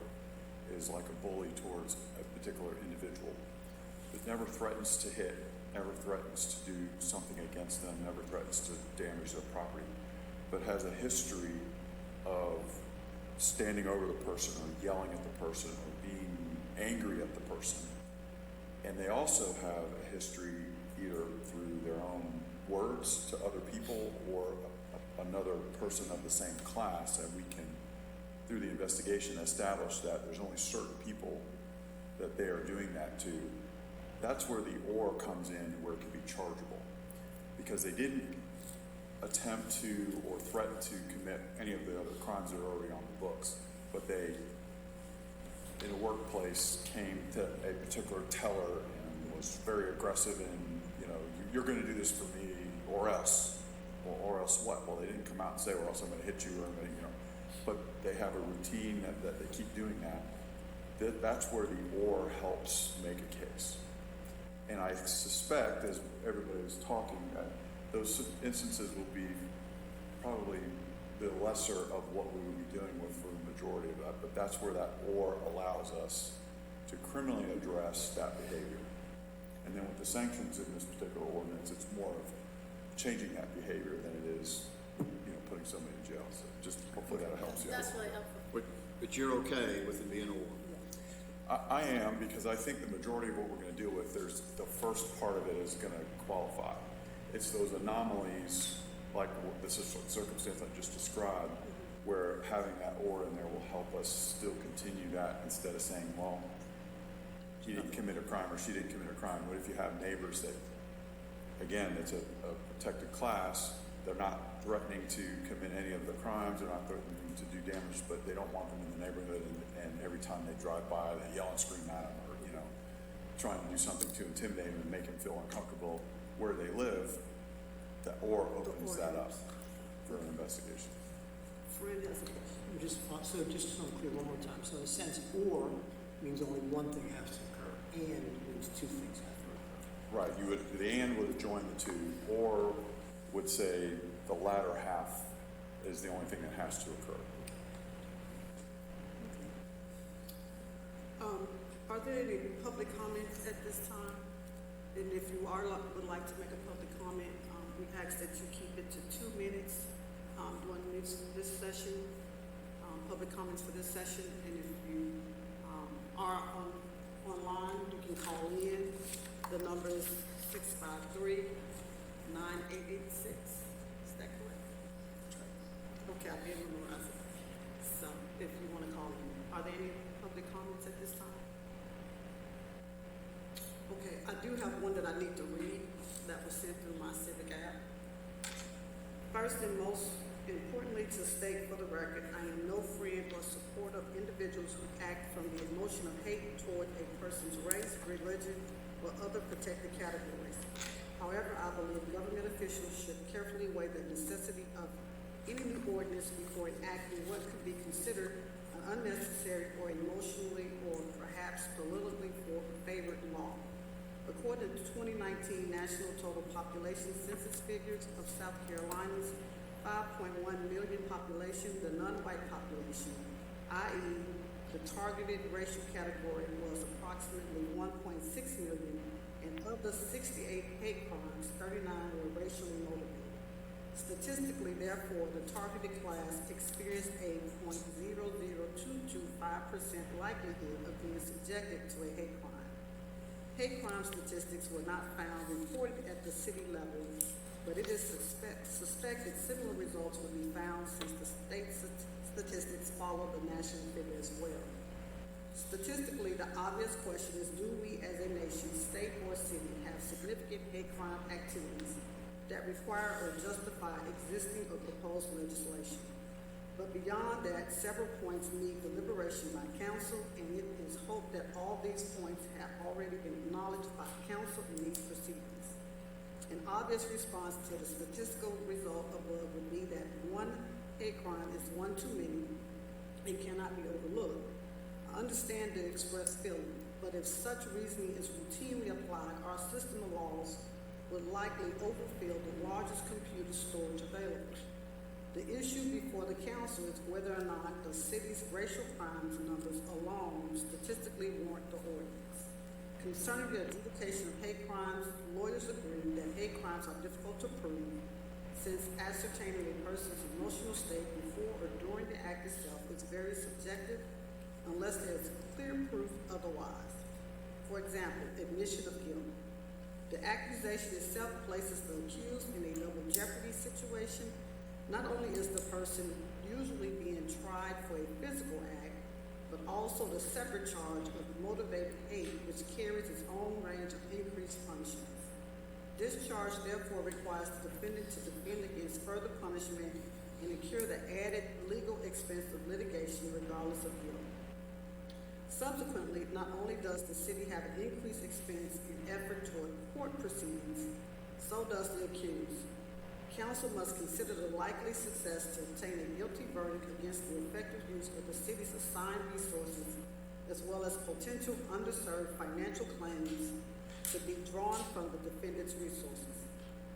is like a bully towards a particular individual, but never threatens to hit, never threatens to do something against them, never threatens to damage their property, but has a history of standing over the person or yelling at the person or being angry at the person. And they also have a history either through their own words to other people or another person of the same class, and we can, through the investigation, establish that there's only certain people that they are doing that to. That's where the "or" comes in, where it can be chargeable, because they didn't attempt to or threaten to commit any of the other crimes that are already on the books, but they, in a workplace, came to a particular teller and was very aggressive and, you're going to do this for me, or or else. Well, or else what? Well, they didn't come out and say, or else I'm gonna hit you, or I'm gonna, but they have a routine that they keep doing that. That's where the or helps make a case. And I suspect, as everybody was talking, that those instances will be probably the lesser of what we would be dealing with for the majority of that, but that's where that or allows us to criminally address that behavior. And then with the sanctions in this particular ordinance, it's more of changing that behavior than it is, putting somebody in jail. So just hopefully that helps you. That's really helpful. But you're okay with it being or? I am, because I think the majority of what we're gonna deal with, the first part of it is gonna qualify. It's those anomalies, like this is circumstance I just described, where having that or in there will help us still continue that instead of saying, well, he didn't commit a crime or she didn't commit a crime. What if you have neighbors that, again, it's a protected class, they're not threatening to commit any of the crimes, they're not threatening to do damage, but they don't want them in the neighborhood, and every time they drive by, they yell and scream at them, or, trying to do something to intimidate them and make them feel uncomfortable where they live, that or opens that up for an investigation. Fred has a question. Just so I'm clear one more time. So in a sense, or means only one thing has to occur, and means two things have to occur. Right, the and would join the two, or would say the latter half is the only thing that has to occur. Are there any public comments at this time? And if you would like to make a public comment, we ask that you keep it to 2 minutes during this session, public comments for this session. And if you are online, you can call in. The number is 653-9886. Is that correct? Okay, I did memorize it. So if you want to call in, are there any public comments at this time? Okay, I do have one that I need to read that was sent through my Civic app. First and most importantly, to state for the record, I am no friend or supporter of individuals who act from the emotion of hate toward a person's race, religion, or other protected categories. However, I believe government officials should carefully weigh the necessity of any new ordinance before enacting what could be considered an unnecessary or emotionally or perhaps politically favored law. According to 2019 National Total Population Census figures of South Carolina's 5.1 million population, the non-white population, i.e. the targeted racial category, was approximately 1.6 million, and of the 68 hate crimes, 39 were racially motivated. Statistically, therefore, the targeted class experienced a 0.00225% likelihood of being subjected to a hate crime. Hate crime statistics were not found reported at the city level, but it is suspected similar results will be found since the state statistics follow the national figure as well. Statistically, the obvious question is, do we as a nation, state or city, have significant hate crime activities that require or justify existing or proposed legislation? But beyond that, several points need deliberation by council, and it is hoped that all these points have already been acknowledged by council in these proceedings. An obvious response to the statistical result above would be that one hate crime is one too many and cannot be overlooked. I understand the expressed feeling, but if such reasoning is routinely applied, our system of laws would likely overfill the largest computer storage available. The issue before the council is whether or not the city's racial crimes numbers alone statistically warrant the ordinance. Concerning the adjudication of hate crimes, lawyers agree that hate crimes are difficult to prove, since ascertaining a person's emotional state before or during the act itself is very subjective unless there is clear proof otherwise. For example, admission of guilt. The accusation itself places the accused in a double jeopardy situation. Not only is the person usually being tried for a physical act, but also the separate charge of motivated hate, which carries its own range of increased punishments. This charge therefore requires the defendant to defend against further punishment and incur the added legal expense of litigation regardless of guilt. Subsequently, not only does the city have an increased expense in effort toward court proceedings, so does the accused. council must consider the likely success to obtain a guilty verdict against the effective use of the city's assigned resources, as well as potential underserved financial claims to be drawn from the defendant's resources.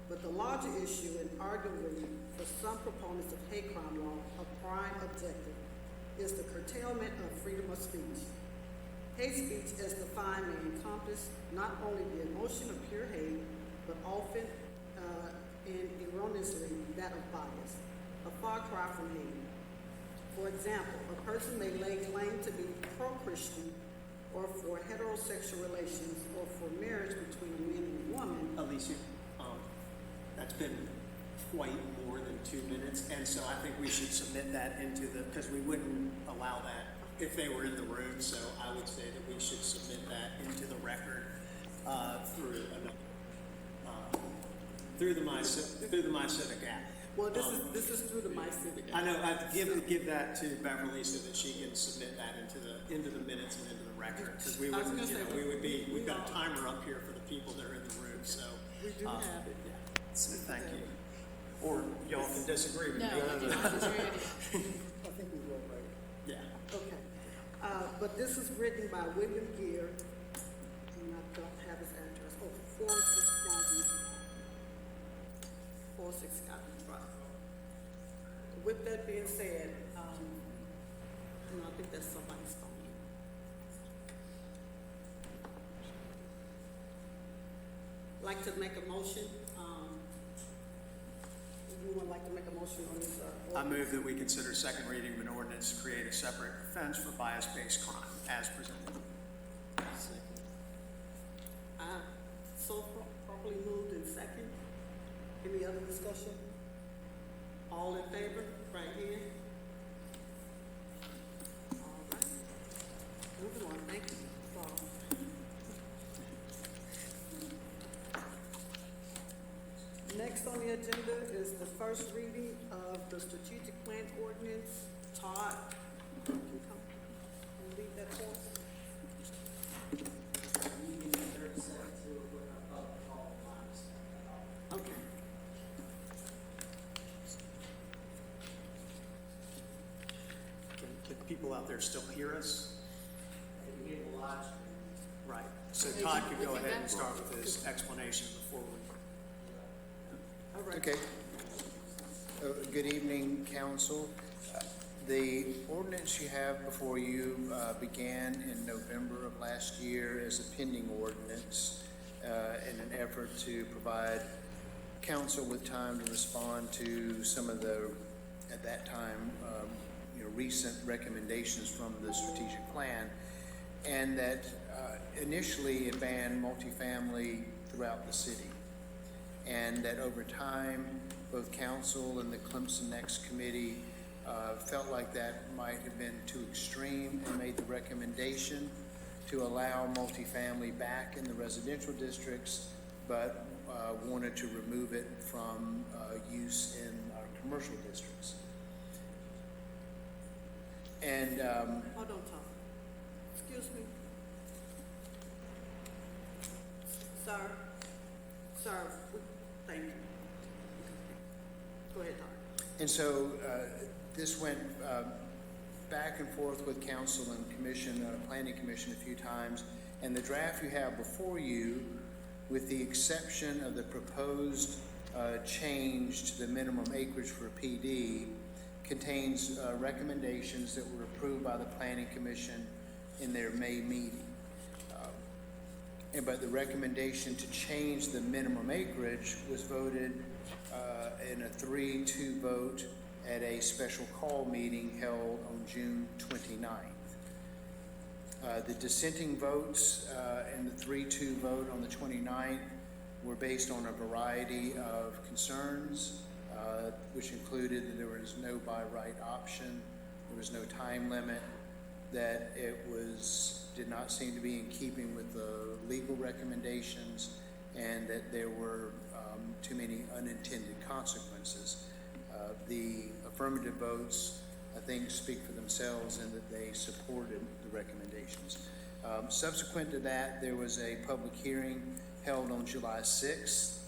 But the larger issue, and arguably for some proponents of hate crime law, a prime objective, is the curtailment of freedom of speech. Hate speech, as defined, may encompass not only the emotion of pure hate, but often and erroneously that of bias, a far cry from hate. For example, a person may lay claim to be pro-Christian or for heterosexual relations or for marriage between a man and a woman. Alicia, that's been quite more than 2 minutes, and so I think we should submit that into the, because we wouldn't allow that if they were in the room, so I would say that we should submit that into the record through the My Civic app. Well, this is through the My Civic. I know, I'd give that to Beverly so that she can submit that into the minutes and into the record, because we would, we've got a timer up here for the people that are in the room, so. We do have it. Yeah, so thank you. Or y'all can disagree with me. No, I do not agree. I think we will, right? Yeah. Okay. But this is written by William Gear, and I don't have his address. Oh, 46 Scotland Drive. With that being said, no, I think that's somebody's phone. Like to make a motion, anyone like to make a motion on this? I move that we consider second reading of an ordinance to create a separate offense for bias-based crime as presented. So properly moved in second. Any other discussion? All in favor, right hand. All right. Moving on, thank you. Next on the agenda is the first reading of the strategic plan ordinance. Todd, can you come and read that for us? Reading 37 to all lines. Okay. Can people out there still hear us? And you get a live stream. Right. So Todd could go ahead and start with his explanation before we. All right. Okay. Good evening, council. The ordinance you have before you began in November of last year as a pending ordinance in an effort to provide council with time to respond to some of the, at that time, recent recommendations from the strategic plan, and that initially it banned multifamily throughout the city, and that over time both council and the Clemson Next Committee felt like that might have been too extreme and made the recommendation to allow multifamily back in the residential districts, but wanted to remove it from use in our commercial districts. And Hold on, Tom. Excuse me. Sir, thank you. Go ahead, Tom. And so this went back and forth with council and commission, planning commission a few times, and the draft you have before you, with the exception of the proposed change to the minimum acreage for PD, contains recommendations that were approved by the planning commission in their May meeting. But the recommendation to change the minimum acreage was voted in a 3-2 vote at a special call meeting held on June 29th. The dissenting votes in the 3-2 vote on the 29th were based on a variety of concerns, which included that there was no by right option, there was no time limit, that it did not seem to be in keeping with the legal recommendations, and that there were too many unintended consequences. The affirmative votes, I think, speak for themselves in that they supported the recommendations. Subsequent to that, there was a public hearing held on July 6th,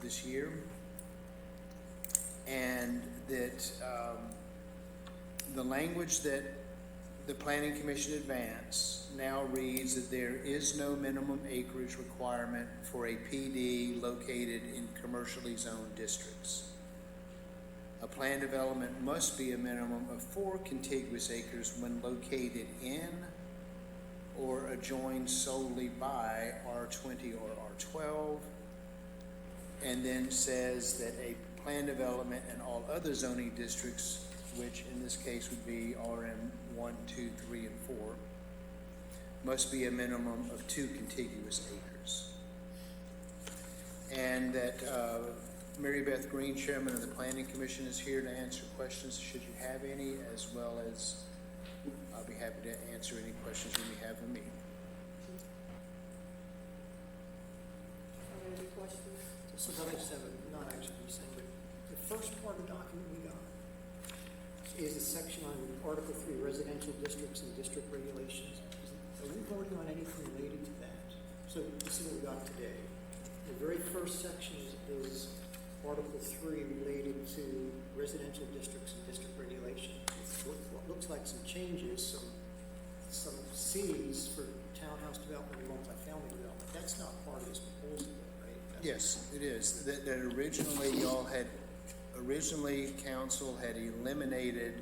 this year. And that the language that the Planning Commission advanced now reads that there is no minimum acreage requirement for a PD located in commercially zoned districts. A planned development must be a minimum of 4 contiguous acres when located in or adjoined solely by R20 or R12, and then says that a planned development in all other zoning districts, which in this case would be RM 1, 2, 3, and 4, must be a minimum of 2 contiguous acres. And that Mary Beth Green, Chairman of the Planning Commission, is here to answer questions should you have any, as well as I'll be happy to answer any questions you may have of me. Any questions? So that I just have a, not actually be saying, but the first part of the document we got is a section on Article 3, residential districts and district regulations. Are we voting on anything related to that? So this is what we got today. The very first section is Article 3 related to residential districts and district regulations. It's what looks like some changes, some Cs for townhouse development and multifamily development. That's not part of this proposal, right? Yes, it is. That originally council had eliminated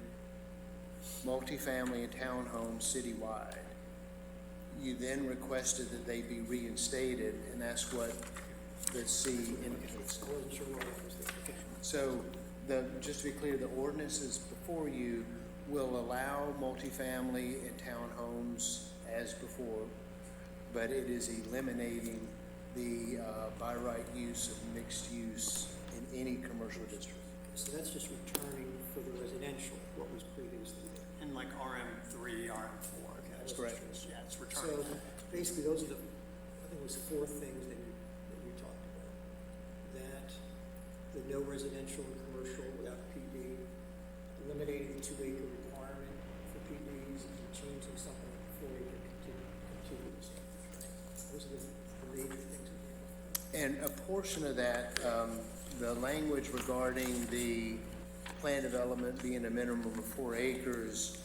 multifamily and townhomes citywide. You then requested that they be reinstated, and that's what the C indicates. I wasn't sure what it was there. Okay. So, just to be clear, the ordinances before you will allow multifamily and townhomes as before, but it is eliminating the by right use of mixed use in any commercial district. So that's just returning for the residential, what was previously there. And like RM3, RM4, okay. That's correct. Yeah, it's So returning. basically, those are I think it was 4 things that you talked about. That the no residential and commercial without PD, eliminating the 2-acre requirement for PDs, and changing something to 4-acre contiguous. Those are the major things that we have. And a portion of that, the language regarding the planned development being a minimum of 4 acres,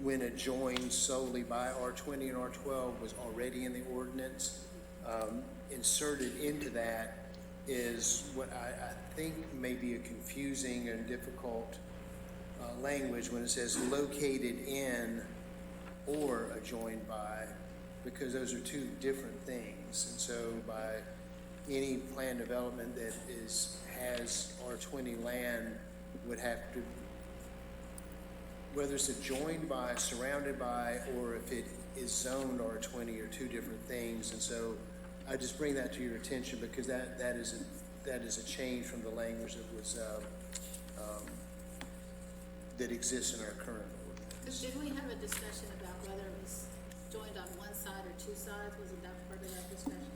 when adjoined solely by R20 and R12 was already in the ordinance. Inserted into that is what I think may be a confusing and difficult language when it says located in or adjoined by, because those are 2 different things. And so by any planned development that has R20 land would have to, whether it's adjoined by, surrounded by, or if it is zoned R20 are 2 different things. And so I just bring that to your attention because that is a change from the language that was that exists in our current ordinance. Didn't we have a discussion about whether it was joined on one side or 2 sides? Wasn't that part of that discussion?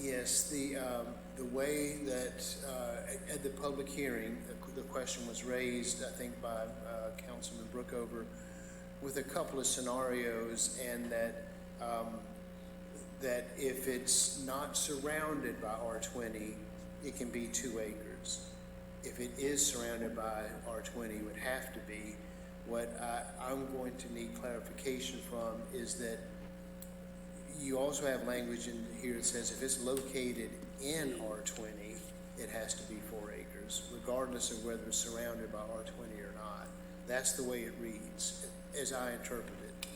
Yes, the way that at the public hearing, the question was raised, I think, by Councilman Brookover, with a couple of scenarios, and that if it's not surrounded by R20, it can be 2 acres. If it is surrounded by R20, it would have to be. What I'm going to need clarification from is that you also have language in here that says if it's located in R20, it has to be 4 acres, regardless of whether it's surrounded by R20 or not. That's the way it reads, as I interpret it.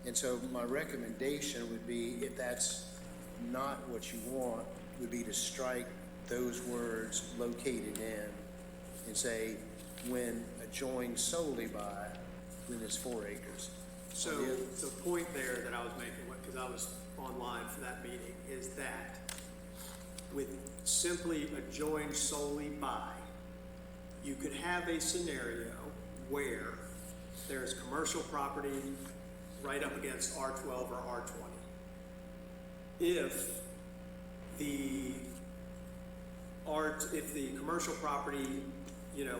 And so my recommendation would be, if that's not what you want, would be to strike those words located in and say when adjoined solely by, then it's 4 acres. So the point there that I was making, because I was online for that meeting, is that with simply adjoined solely by, you could have a scenario where there's commercial property right up against R12 or R20. If the commercial property,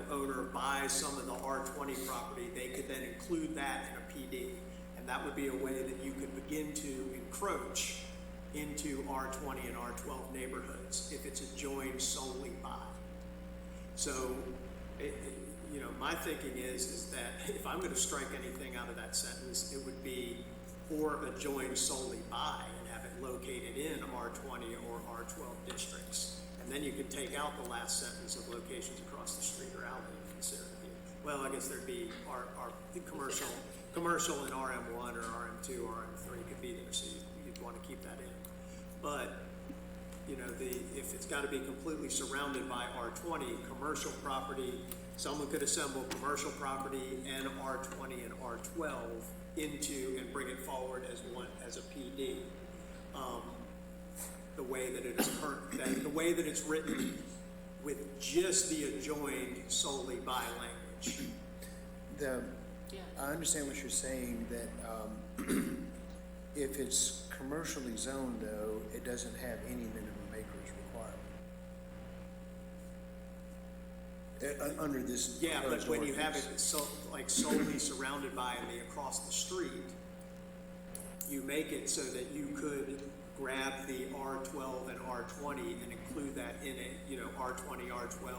owner buys some of the R20 property, they could then include that in a PD. And that would be a way that you could begin to encroach into R20 and R12 neighborhoods if it's adjoined solely by. So, my thinking is that if I'm going to strike anything out of that sentence, it would be or adjoined solely by and have it located in R20 or R12 districts. And then you could take out the last sentence of locations across the street or alley and consider it. Well, I guess there'd be the commercial in RM1 or RM2 or RM3 could be there, so you'd want to keep that in. But, if it's got to be completely surrounded by R20, commercial property, someone could assemble commercial property and R20 and R12 into and bring it forward as a PD. The way that it is the way that it's written with just the adjoined solely by language. I understand what you're saying, that if it's commercially zoned, though, it doesn't have any minimum acreage requirement. Under this. Yeah, but when you have it ordinance. solely surrounded by and across the street, you make it so that you could grab the R12 and R20 and include that in it, R20, R12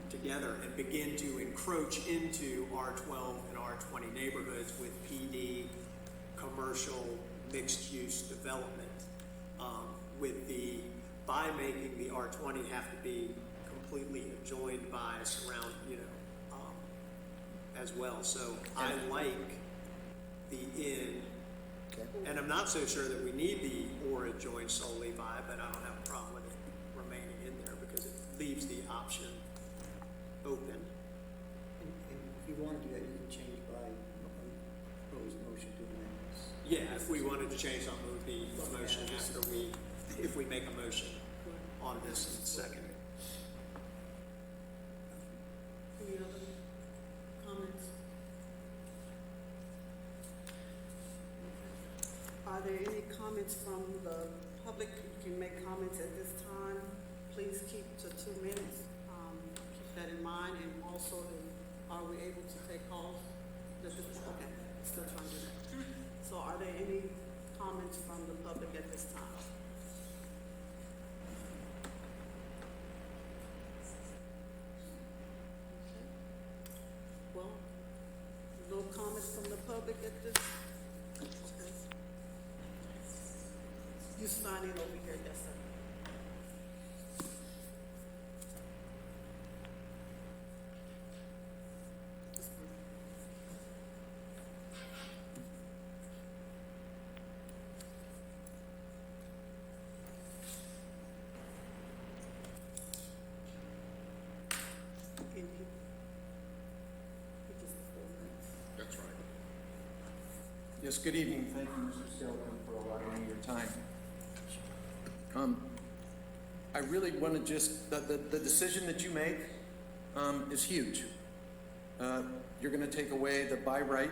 together and begin to encroach into R12 and R20 neighborhoods with PD, commercial, mixed-use development, by making the R20 have to be completely adjoined by, as well. So I like the in, and I'm not so sure that we need the or adjoined solely by, but I don't have a problem with it remaining in there because it leaves the option open. And if you want to do that, you can change by proposed motion to amendments. Yeah, if we wanted to change, I'll move the motion if we make a motion on this in second. Any other comments? Are there any comments from the public? You can make comments at this time. Please keep to 2 minutes. Keep that in mind. And also, are we able to take calls? Okay, still trying to do that. So are there any comments from the public at this time? Well, no comments from the public at this? Okay. You sign in over here, yes, sir. That's right. Yes, good evening. Thank you, Mr. Skelton, for allowing me your time. I really want to just, the decision that you make is huge. You're going to take away the by right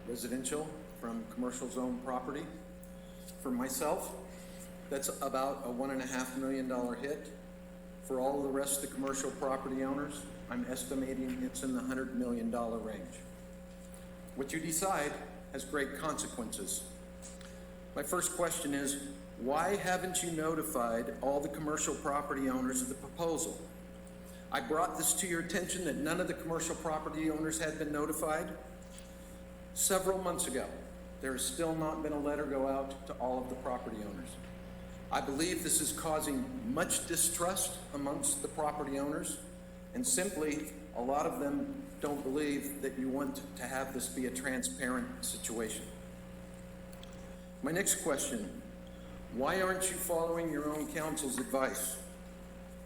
residential from commercial zone property. For myself, that's about a $1.5 million hit. For all of the rest of the commercial property owners, I'm estimating it's in the $100 million range. What you decide has great consequences. My first question is, why haven't you notified all the commercial property owners of the proposal? I brought this to your attention that none of the commercial property owners had been notified several months ago. There has still not been a letter go out to all of the property owners. I believe this is causing much distrust amongst the property owners, and simply a lot of them don't believe that you want to have this be a transparent situation. My next question, why aren't you following your own counsel's advice?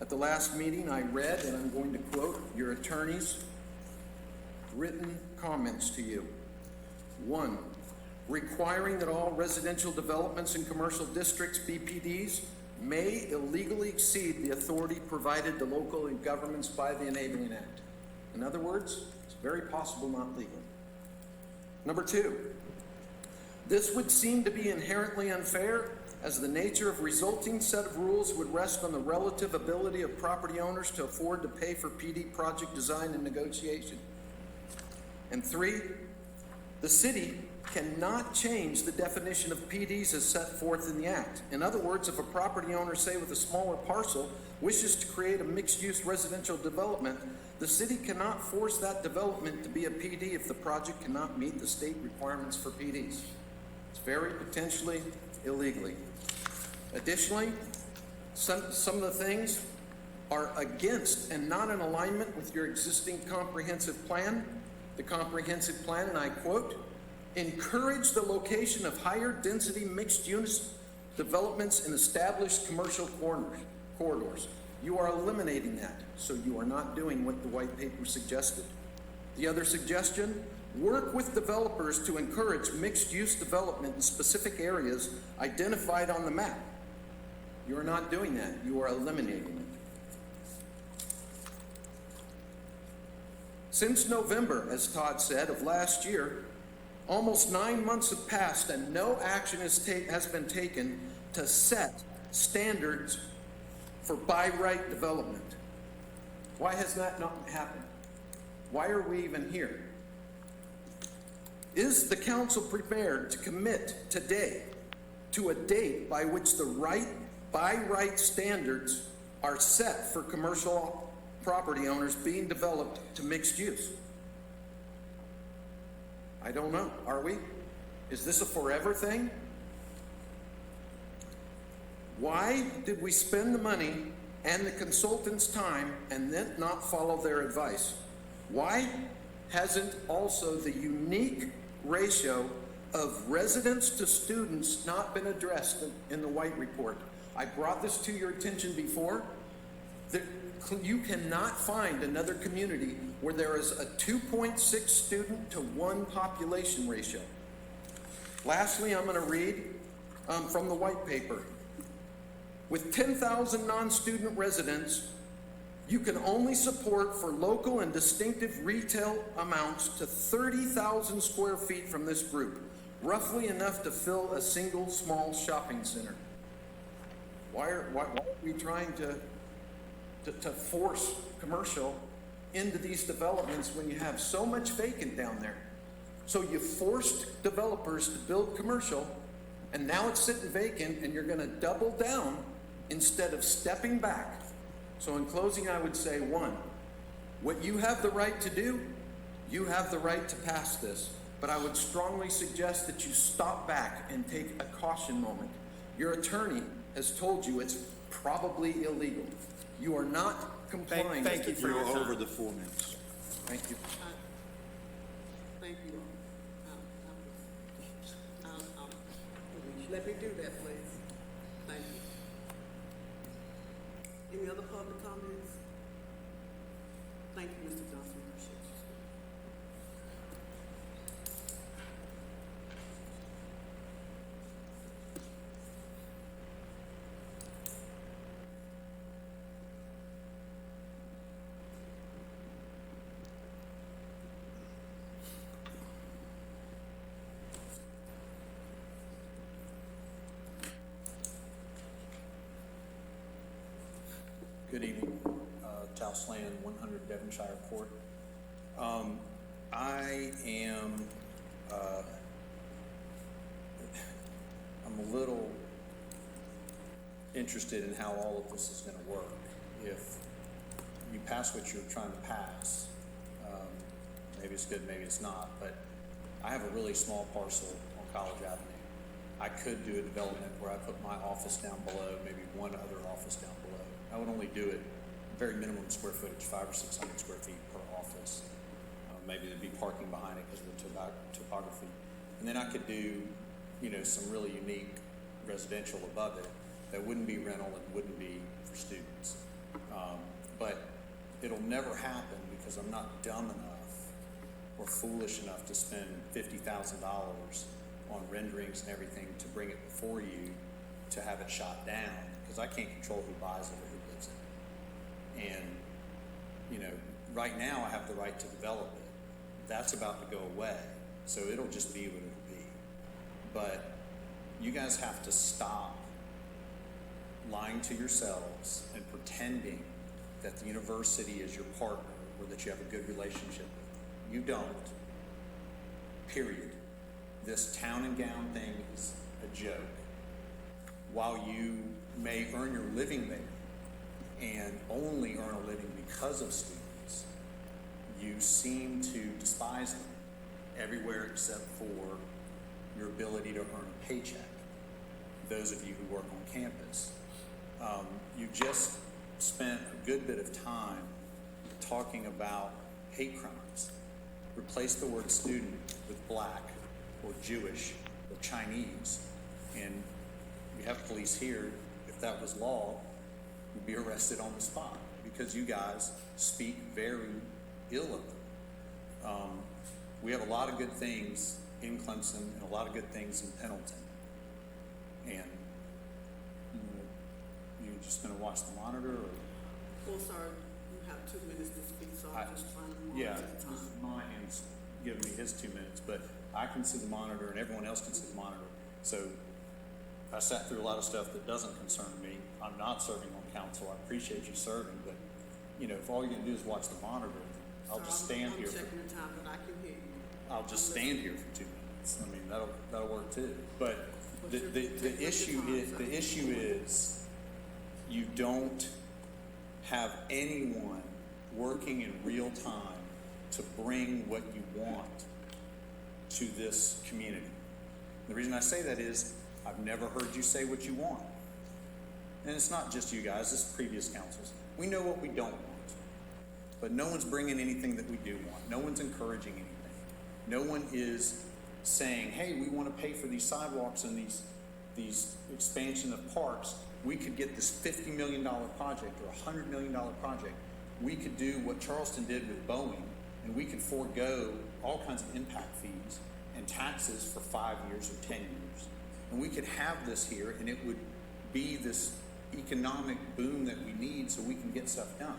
At the last meeting, I read, and I'm going to quote your attorney's written comments to you. 1, requiring that all residential developments in commercial districts, BPDs, may illegally exceed the authority provided to local governments by the Enabling Act. In other words, it's very possible not legal. Number 2, this would seem to be inherently unfair, as the nature of resulting set of rules would rest on the relative ability of property owners to afford to pay for PD project design and negotiation. And 3, the city cannot change the definition of PDs as set forth in the Act. In other words, if a property owner, say with a smaller parcel, wishes to create a mixed-use residential development, the city cannot force that development to be a PD if the project cannot meet the state requirements for PDs. It's very potentially illegally. Additionally, some of the things are against and not in alignment with your existing comprehensive plan. The comprehensive plan, and I quote, encourage the location of higher density mixed use developments in established commercial corridors. You are eliminating that, so you are not doing what the white paper suggested. The other suggestion, work with developers to encourage mixed use development in specific areas identified on the map. You are not doing that, you are eliminating it. Since November, as Todd said, of last year, almost 9 months have passed and no action has been taken to set standards for by right development. Why has that not happened? Why are we even here? Is the council prepared to commit today to a date by which the by right standards are set for commercial property owners being developed to mixed use? I don't know. Are we? Is this a forever thing? Why did we spend the money and the consultants' time and then not follow their advice? Why hasn't also the unique ratio of residents to students not been addressed in the White Report? I brought this to your attention before. You cannot find another community where there is a 2.6 student to 1 population ratio. Lastly, I'm going to read from the white paper. With 10,000 non-student residents, you can only support for local and distinctive retail amounts to 30,000 square feet from this group, roughly enough to fill a single small shopping center. Why are we trying to force commercial into these developments when you have so much vacant down there? So you forced developers to build commercial, and now it's sitting vacant, and you're going to double down instead of stepping back. So in closing, I would say, 1, what you have the right to do, you have the right to pass this. But I would strongly suggest that you stop back and take a caution moment. Your attorney has told you it's probably illegal. You are not complying. Thank you for your time. Over the 4 minutes. Thank you. Thank you. Let me do that, please. Thank you. Any other public comments? Thank you, Mr. Johnson. Appreciate you. Good evening, Taos Land, 100 Devonshire Court. I am, I'm a little interested in how all of this is going to work. If you pass what you're trying to pass, maybe it's good, maybe it's not, but I have a really small parcel on College Avenue. I could do a development where I put my office down below, maybe one other office down below. I would only do it very minimum square footage, 500 or 600 square feet per office. Maybe there'd be parking behind it because of the topography. And then I could do, some really unique residential above it that wouldn't be rental and wouldn't be for students. But it'll never happen because I'm not dumb enough or foolish enough to spend $50,000 on renderings and everything to bring it before you to have it shot down, because I can't control who buys it or who lives in it. And, right now I have the right to develop it. That's about to go away, so it'll just be what it'll be. But you guys have to stop lying to yourselves and pretending that the university is your partner or that you have a good relationship with them. You don't, period. this town and gown thing is a joke. While you may earn your living there and only earn a living because of students, you seem to despise them everywhere except for your ability to earn a paycheck. Those of you who work on campus. You just spent a good bit of time talking about hate crimes. Replace the word student with black or Jewish or Chinese, and you have police here. If that was law, you'd be arrested on the spot because you guys speak very ill of them. We have a lot of good things in Clemson and a lot of good things in Pendleton. And you're just going to watch the monitor? Or? Well, sir, you have 2 minutes to speak, so I'm just trying to move Yeah, to the time. Monahan's giving me his 2 minutes, but I can see the monitor and everyone else can see the monitor. So I sat through a lot of stuff that doesn't concern me. I'm not serving on council. I appreciate you serving, but if all you're going to do is watch the monitor, I'll just stand here. I'm checking the time, but I can hear you. I'll just stand here for 2 minutes. I mean, that'll work too. But the issue is you don't have anyone working in real time to bring what you want to this community. The reason I say that is I've never heard you say what you want. And it's not just you guys, it's previous councils. We know what we don't want. But no one's bringing anything that we do want. No one's encouraging anything. No one is saying, hey, we want to pay for these sidewalks and these expansion of parks. We could get this $50 million project or $100 million project. We could do what Charleston did with Boeing, and we could forego all kinds of impact fees and taxes for 5 years or 10 years. And we could have this here, and it would be this economic boom that we need so we can get stuff done.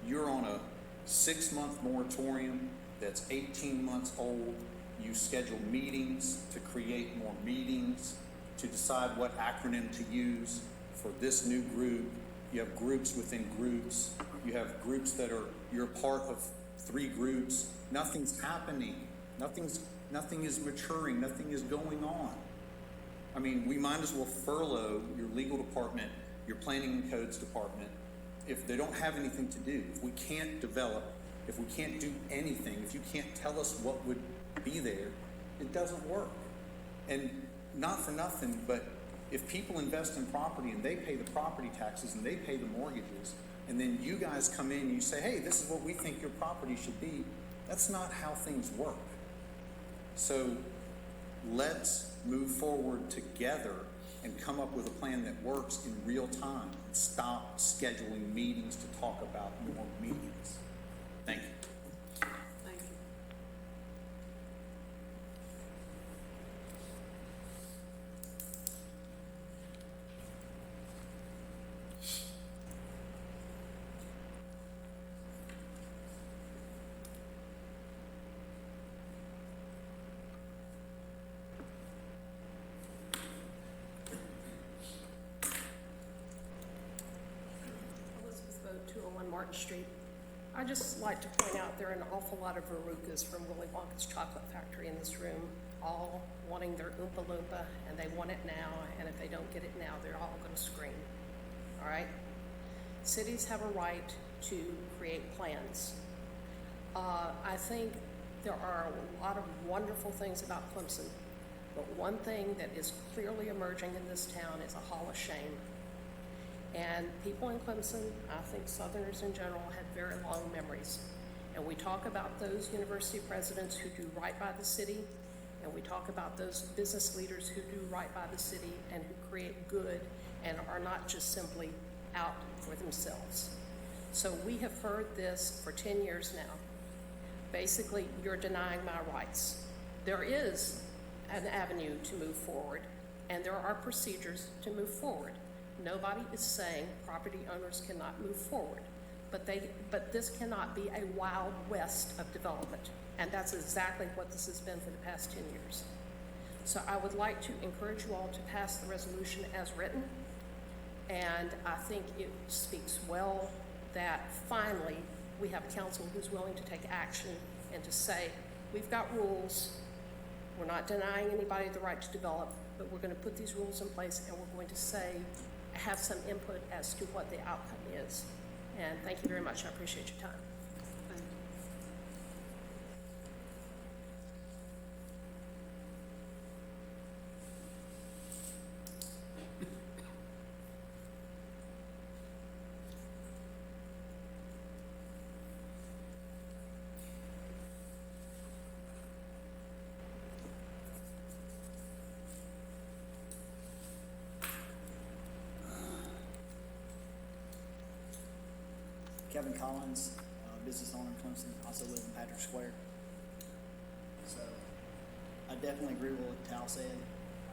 You're on a 6-month moratorium that's 18 months old. You schedule meetings to create more meetings, to decide what acronym to use for this new group. You have groups within groups. You have groups you're part of 3 groups. Nothing's happening. Nothing is maturing. Nothing is going on. I mean, we might as well furlough your legal department, your planning and codes department, if they don't have anything to do. If we can't develop, if we can't do anything, if you can't tell us what would be there, it doesn't work. And not for nothing, but if people invest in property and they pay the property taxes and they pay the mortgages, and then you guys come in and you say, hey, this is what we think your property should be, that's not how things work. So let's move forward together and come up with a plan that works in real time and stop scheduling meetings to talk about more meetings. Thank you. Thank you. Elizabeth Boat, 201 Martin Street. I just like to point out there are an awful lot of Verucas from Willy Wonka's Chocolate Factory in this room, all wanting their Oompa Loompa, and they want it now, and if they don't get it now, they're all going to scream. All right? Cities have a right to create plans. I think there are a lot of wonderful things about Clemson, but one thing that is clearly emerging in this town is a hall of shame. And people in Clemson, I think Southerners in general, have very long memories. And we talk about those university presidents who do right by the city, and we talk about those business leaders who do right by the city and who create good and are not just simply out for themselves. So we have heard this for 10 years now. Basically, you're denying my rights. There is an avenue to move forward, and there are procedures to move forward. Nobody is saying property owners cannot move forward, but this cannot be a wild west of development, and that's exactly what this has been for the past 10 years. So I would like to encourage you all to pass the resolution as written, and I think it speaks well that finally we have council who's willing to take action and to say, we've got rules, We're not denying anybody the right to develop, but we're gonna put these rules in place and we're going to say, have some input as to what the outcome is. And thank you very much. I appreciate your time. Thank you. Kevin Collins, business owner in Clemson, also live in Patrick Square. So I definitely agree with what Tal said.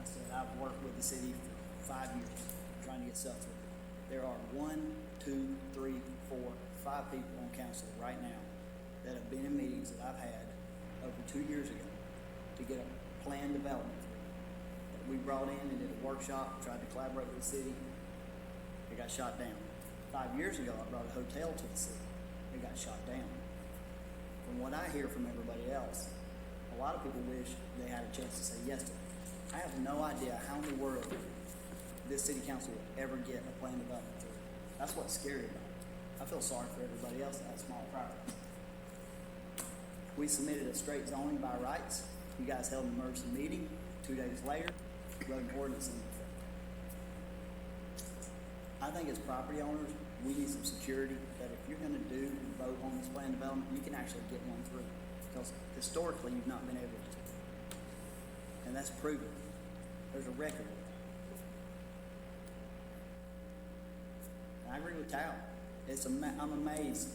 I said I've worked with the city for 5 years trying to get stuff through. There are 1, 2, 3, 4, 5 people on council right now that have been in meetings that I've had over 2 years ago to get a plan development through. That we brought in and did a workshop, tried to collaborate with the city. It got shot down. 5 years ago, I brought a hotel to the city. It got shot down. From what I hear from everybody else, a lot of people wish they had a chance to say yes to it. I have no idea how in the world this city council will ever get a plan development through. That's what's scary about it. I feel sorry for everybody else that has small properties. We submitted a straight zoning by rights. You guys held an emergency meeting. 2 days later, wrote an ordinance in effect. I think as property owners, we need some security that if you're gonna do and vote on this plan development, you can actually get one through. Because historically, you've not been able to. And that's proven. There's a record of that. And I agree with Tal. I'm amazed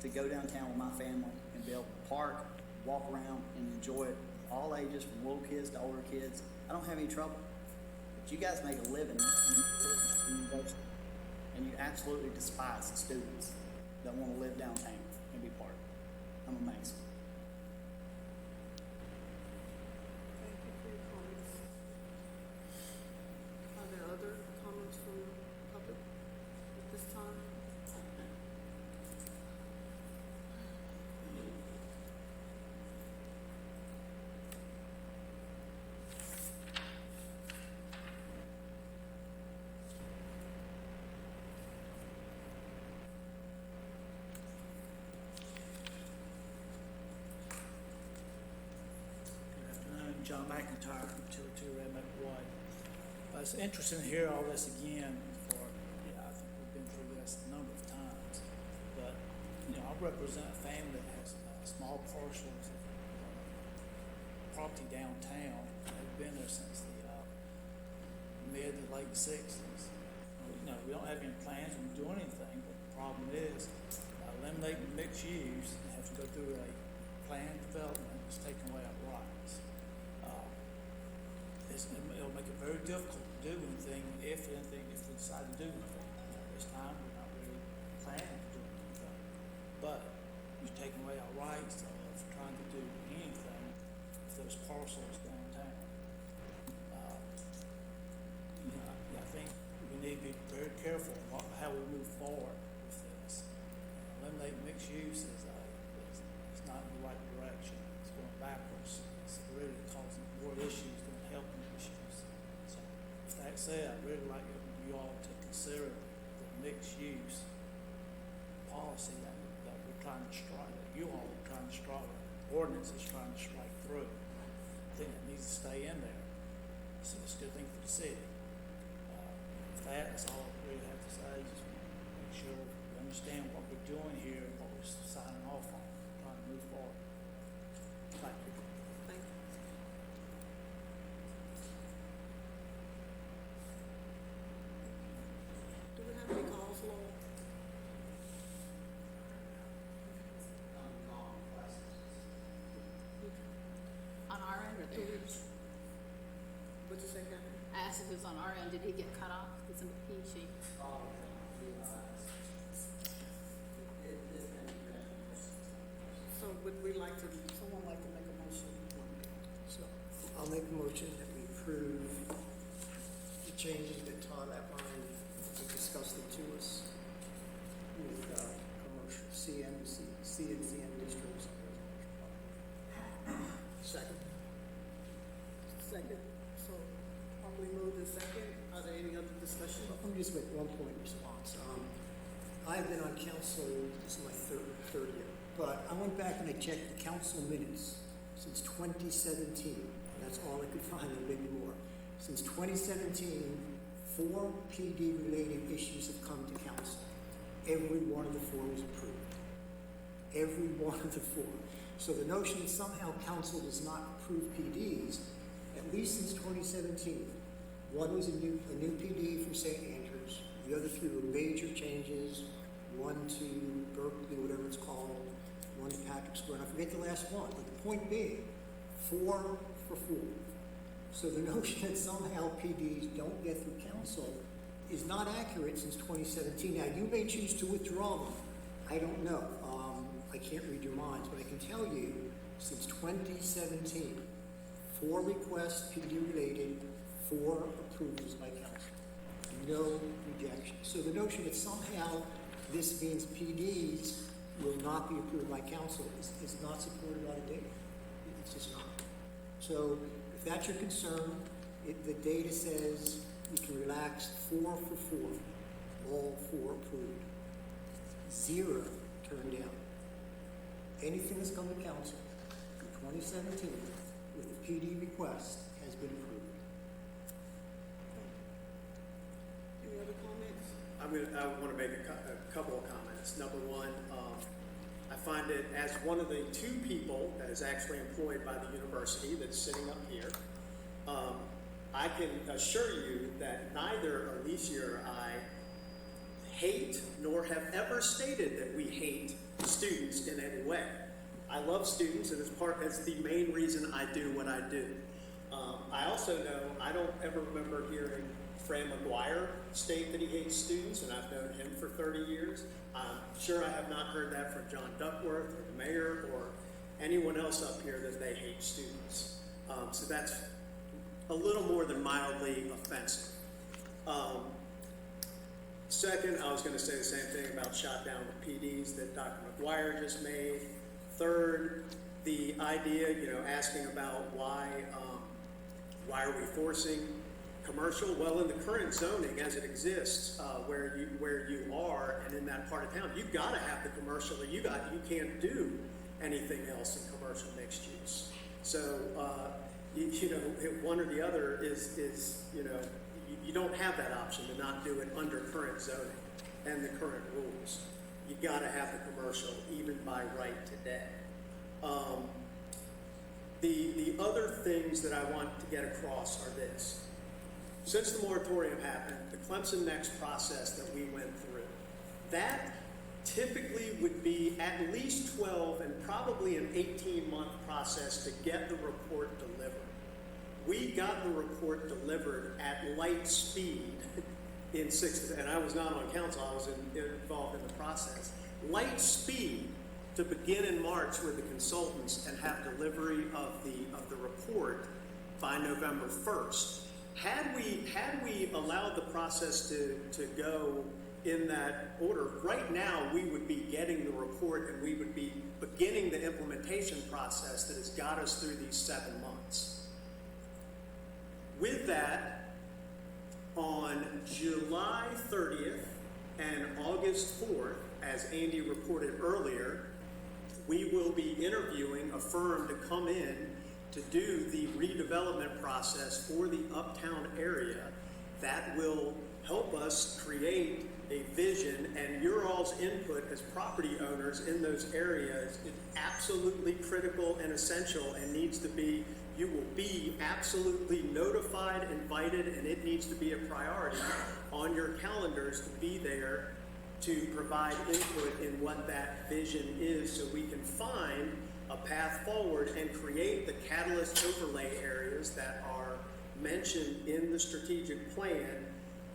to go downtown with my family and be able to park, walk around, and enjoy it. All ages, from little kids to older kids. I don't have any trouble. But you guys make a living in university. And you absolutely despise the students that want to live downtown and be part of it. I'm amazed. Thank you for your comments. Are there other comments from the public at this time? John McIntyre from 202 Red Mountain Way. It's interesting to hear all this again for, I think we've been through this a number of times. But, I represent a family that has small parcels of property downtown. They've been there since the mid to late 60s. We don't have any plans on doing anything, but the problem is eliminating mixed use and have to go through a planned development is taking away our rights. It'll make it very difficult to do anything if we decide to do anything. This time we're not really planning to do anything. But you're taking away our rights of trying to do anything with those parcels downtown. I think we need to be very careful how we move forward with this. Eliminating mixed use is not in the right direction. It's going backwards. It's really causing more issues than helping issues. So, with that said, I'd really like you all to consider the mixed use policy that we're trying to strike, that you all are trying to strike, ordinance is trying to strike through. I think it needs to stay in there. So it's a good thing for the city. That's all I really have to say. Just make sure we understand what we're doing here and what we're signing off on, trying to move forward. Thank you. Thank you. Do we have any calls, Laura? On our end or theirs? What'd you say, Kevin? I asked if it was on our end, did he get cut off? Did she? So would we like to, someone like to make a motion? So I'll make a motion that we approve the changes that Tom outlined, he discussed it to us with commercial C and Z districts. Second. one-point response. I've been on council, this is my third year, but I went back and I checked the council minutes since 2017. That's all I could find, or maybe more. Since 2017, 4 PD-related issues have come to council. Every one of the 4 was approved. Every one of the 4. So the notion that somehow council does not approve PDs, at least since 2017, one was a new PD for St. Andrews, the other 3 were major changes, one to Berkeley, whatever it's called, one to Patrick Square, and I forget the last one, but the point being, 4 for 4. So the notion that somehow PDs don't get through council is not accurate since 2017. Now, you may choose to withdraw them. I don't know. I can't read your minds, but I can tell you, since 2017, 4 requests PD related, 4 approvals by council. No rejection. So the notion that somehow this means PDs will not be approved by council is not supported by the data. It's just not. So if that's your concern, the data says you can relax 4 for 4, all 4 approved. 0 turned down. Anything that's come to council in 2017 with a PD request has been approved. Any other comments? I want to make a couple of comments. Number one, I find it as one of the 2 people that is actually employed by the university that's sitting up here, I can assure you that neither Alicia or I hate nor have ever stated that we hate students in any way. I love students, and it's the main reason I do what I do. I also know, I don't ever remember hearing Fran McGuire state that he hates students, and I've known him for 30 years. I'm sure I have not heard that from John Duckworth or the mayor or anyone else up here that they hate students. So that's a little more than mildly offensive. Second, I was going to say the same thing about shot down the PDs that Dr. McGuire just made. Third, the idea, asking about why are we forcing commercial? Well, in the current zoning as it exists, where you are and in that part of town, you've got to have the commercial, or you can't do anything else in commercial mixed use. So, one or the other is you don't have that option to not do it under current zoning and the current rules. You got to have the commercial even by right today. The other things that I want to get across are this. Since the moratorium happened, the Clemson Next process that we went through, that typically would be at least 12 and probably an 18-month process to get the report delivered. We got the report delivered at light speed in 6, and I was not on council, I was involved in the process. Light speed to begin in March with the consultants and have delivery of the report by November 1st. Had we allowed the process to go in that order, right now we would be getting the report and we would be beginning the implementation process that has got us through these 7 months. With that, on July 30th and August 4th, as Andy reported earlier, we will be interviewing a firm to come in to do the redevelopment process for the uptown area that will help us create a vision, and your all's input as property owners in those areas is absolutely critical and essential and needs to be, you will be absolutely notified, invited, and it needs to be a priority on your calendars to be there to provide input in what that vision is so we can find a path forward and create the catalyst overlay areas that are mentioned in the strategic plan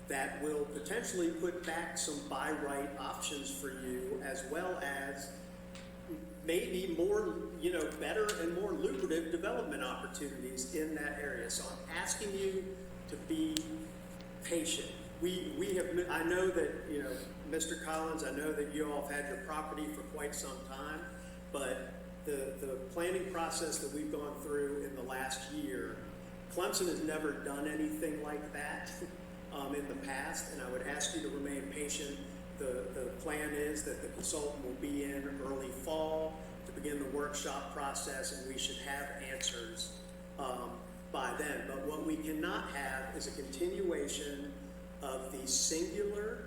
that will potentially put back some by right options for you, as well as maybe more, better and more lucrative development opportunities in that area. So I'm asking you to be patient. I know that, Mr. Collins, I know that you all have had your property for quite some time, but the planning process that we've gone through in the last year, Clemson has never done anything like that. in the past, and I would ask you to remain patient. The plan is that the consultant will be in early fall to begin the workshop process, and we should have answers by then. But what we cannot have is a continuation of the singular,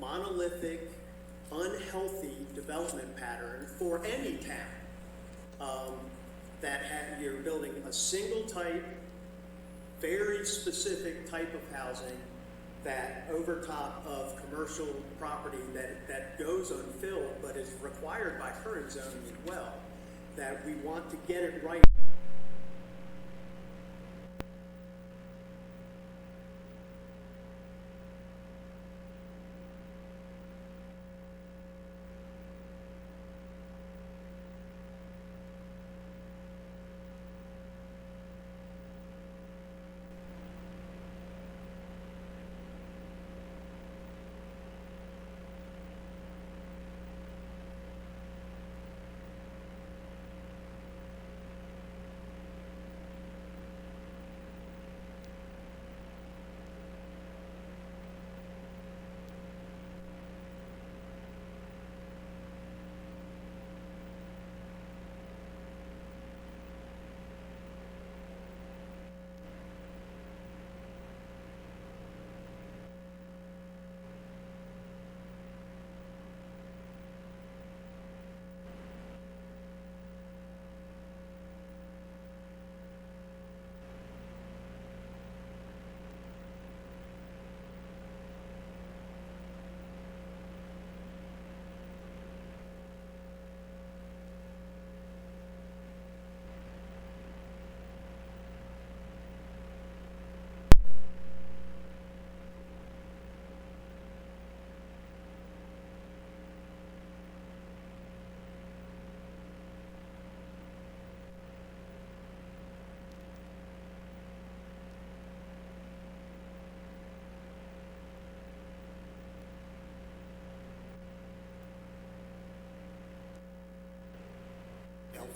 monolithic, unhealthy development pattern for any town. You're building a single type, very specific type of housing that over top of commercial property that goes unfilled but is required by current zoning as well, that we want to get it right.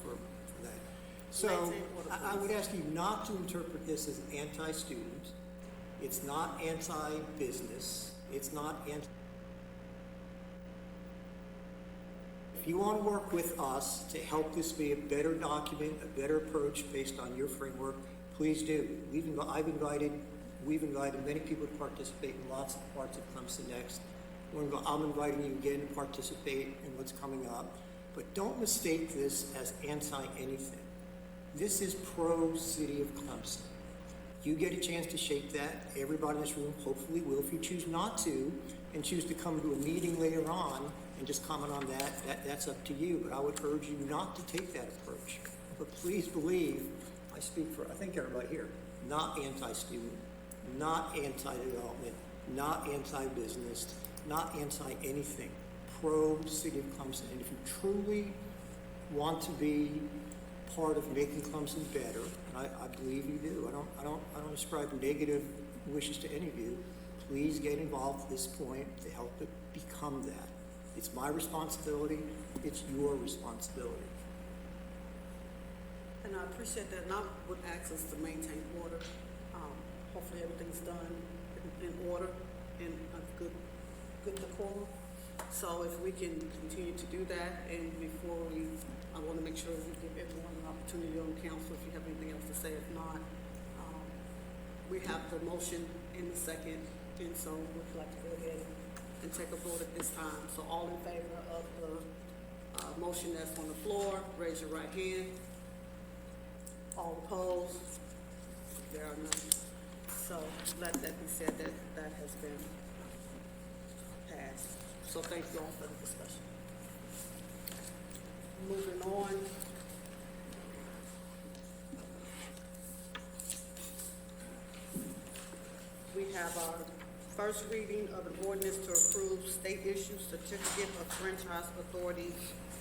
For that. So I would ask you not to interpret this as anti-student. It's not anti-business. It's not anti. If you want to work with us to help this be a better document, a better approach based on your framework, please do. We've invited many people to participate in lots of parts of Clemson Next. I'm inviting you again to participate in what's coming up. But don't mistake this as anti-anything. This is pro-City of Clemson. You get a chance to shape that. Everybody in this room hopefully will. If you choose not to and choose to come to a meeting later on and just comment on that's up to you. But I would urge you not to take that approach. But please believe, I speak for, I think everybody here, not anti-student, not anti-development, not anti-business, not anti-anything. Pro-City of Clemson. And if you truly want to be part of making Clemson better, and I believe you do. I don't ascribe negative wishes to any of you. Please get involved at this point to help it become that. It's my responsibility. It's your responsibility. And I appreciate that, and I would ask us to maintain order. Hopefully everything's done in order and a good decorum. So if we can continue to do that, and before I want to make sure we give everyone an opportunity on council if you have anything else to say. If not, we have the motion in the second, and so we'd like to go ahead and take a vote at this time. So all in favor of the motion that's on the floor, raise your right hand. All opposed? There are none. So let that be said that has been passed. So thank you all for the discussion. Moving on. We have our first reading of an ordinance to approve state-issued certificate of franchise authority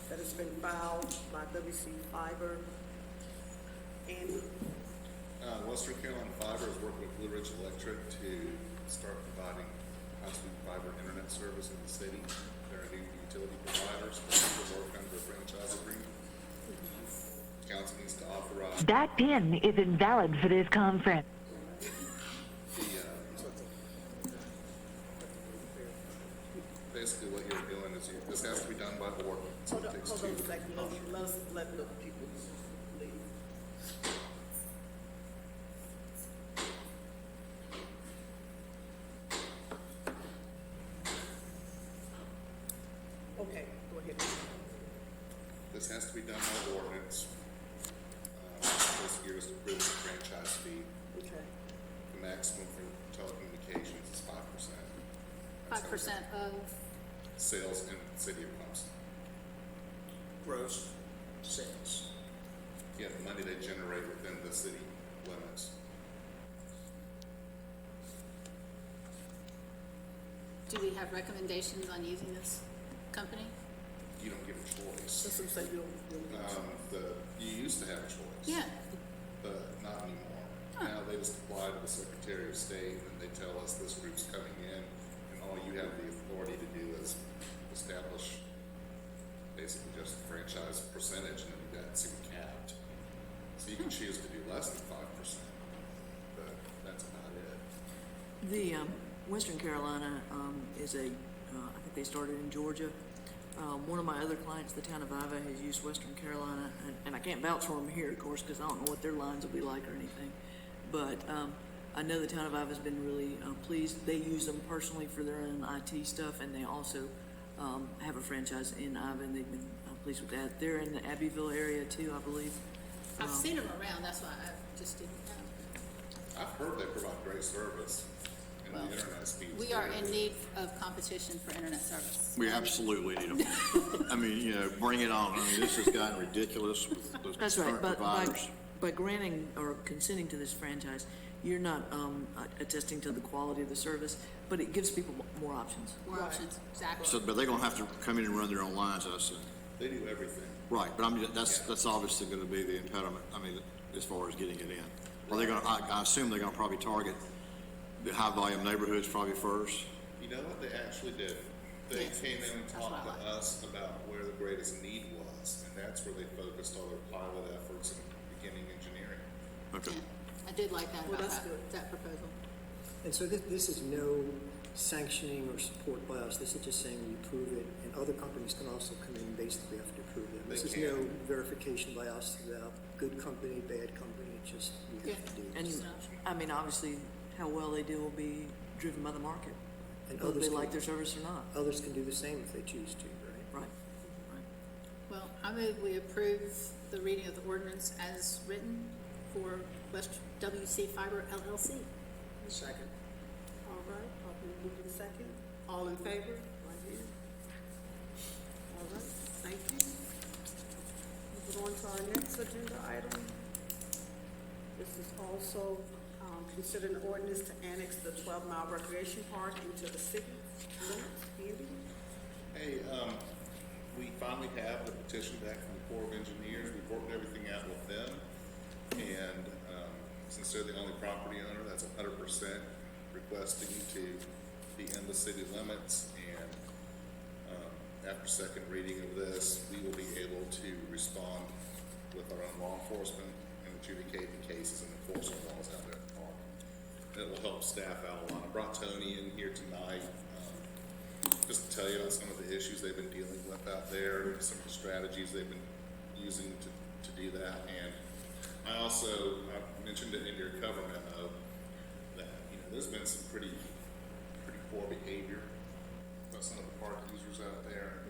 that has been filed by WC Fiber. And Western Carolina Fiber is working with Blue Ridge Electric to start providing high-speed fiber internet service in the city. There are new utility providers to work under a franchise agreement. Council needs to authorize. That PIN is invalid for this conference. So basically what you're doing is this has to be done by ordinance. Hold It on, takes hold on a two. second, let the people leave. Okay, go ahead. This has to be done by ordinance. This year's approved franchise fee. Okay. The maximum for telecommunications is 5%. 5% of, Sales in the city of Clemson. Gross sales. Yeah, the money they generate within the city limits. do we have recommendations on using this company? You don't get a choice. That's what I'm saying, You used to have a choice. Yeah. But not anymore. Now they just apply to the Secretary of State and they tell us this group's coming in and all you have the authority to do is establish basically just the franchise percentage and then that's capped. So you can choose to do less than 5%, but that's about it. The Western Carolina is I think they started in Georgia. One of my other clients, the town of Iva, has used Western Carolina, and I can't vouch for them here, of course, because I don't know what their lines will be like or anything. But I know the town of Iva has been really pleased. They use them personally for their own IT stuff, and they also have a franchise in Iva, and they've been pleased with that. They're in the Abbeville area too, I believe. I've seen them around, that's why I just didn't know. I've heard they provide great service and Well, the internet speeds. We are in need of competition for internet service. We absolutely need them. I mean, bring it on. I mean, this has gotten ridiculous with those That's right, current but providers. by granting or consenting to this franchise, you're not attesting to the quality of the service, but it gives people more options. More options, exactly. So, but they're gonna have to come in and run their own lines, I assume. They do everything. Right, but I mean, that's obviously gonna be the impediment, I mean, as far as getting it in. Are they gonna, I assume they're gonna probably target the high-volume neighborhoods probably first? You know what they actually did? They Yes, came in and that's talked what I to us about where the greatest need was, and that's where they focused all their pilot efforts in beginning engineering. Okay. I did like that Well, about that's good. that proposal. And so this is no sanctioning or support by us, this is just saying we approve it, and other companies can also come in and basically have to approve them. This is They no can. verification by us about good company, bad company, it's just we have to do And, it. I mean, obviously, how well they do will be driven by the market, And whether others they can- like their service or not. Others can do the same if they choose to, right? Right. Well, I move we approve the reading of the ordinance as written for West WC Fiber LLC. Second. All right, probably move in second. All in favor? Right here. All right, thank you. Moving on to our next agenda item. This is also consider an ordinance to annex the 12-mile recreation park into the city limits. Andy? Hey, we finally have the petition back from the Corps of Engineers. We've worked everything out with them. And since they're the only property owner, that's 100% requesting to be in the city limits. And after second reading of this, we will be able to respond with our own law enforcement and adjudicate the cases and enforce our laws out there at the park. And it will help staff out a lot. I brought Tony in here tonight just to tell you about some of the issues they've been dealing with out there, some of the strategies they've been using to do that. And I mentioned it in your cover memo that, there's been some pretty poor behavior by some of the park users out there.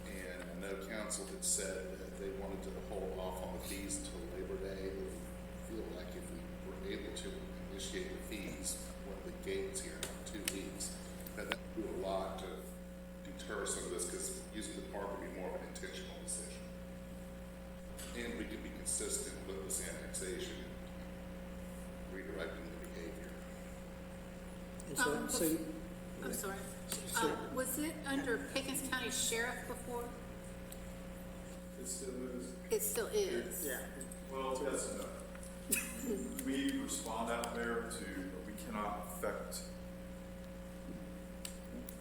And I know council had said that they wanted to hold off on the fees until Labor Day, but we feel like if we were able to initiate the fees when the gate's here in 2 weeks, that would do a lot to deter some of this, because using the park would be more of an intentional decision. And we could be consistent with this annexation and redirecting the behavior. And so, I'm sorry. So- Was it under Pickens County Sheriff before? It still is. It still is. Yeah. Well, yes and no. We respond out there but we cannot affect,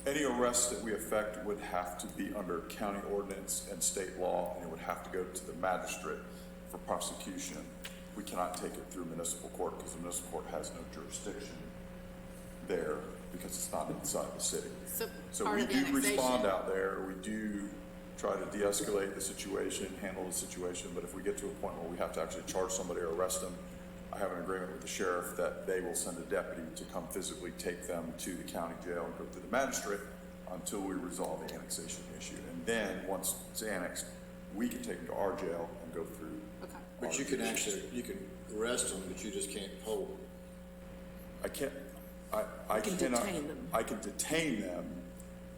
any arrest that we affect would have to be under county ordinance and state law, and it would have to go to the magistrate for prosecution. We cannot take it through municipal court because the municipal court has no jurisdiction there because it's not inside the city. So part we of the do annexation. respond out there, we do try to de-escalate the situation, handle the situation, but if we get to a point where we have to actually charge somebody or arrest them, I have an agreement with the sheriff that they will send a deputy to come physically take them to the county jail and go through the magistrate until we resolve the annexation issue. And then, once it's annexed, we can take them to our jail and go through. Okay. But you can actually, you can arrest them, but you just can't hold them. I can't, I can cannot, detain them. I can detain them,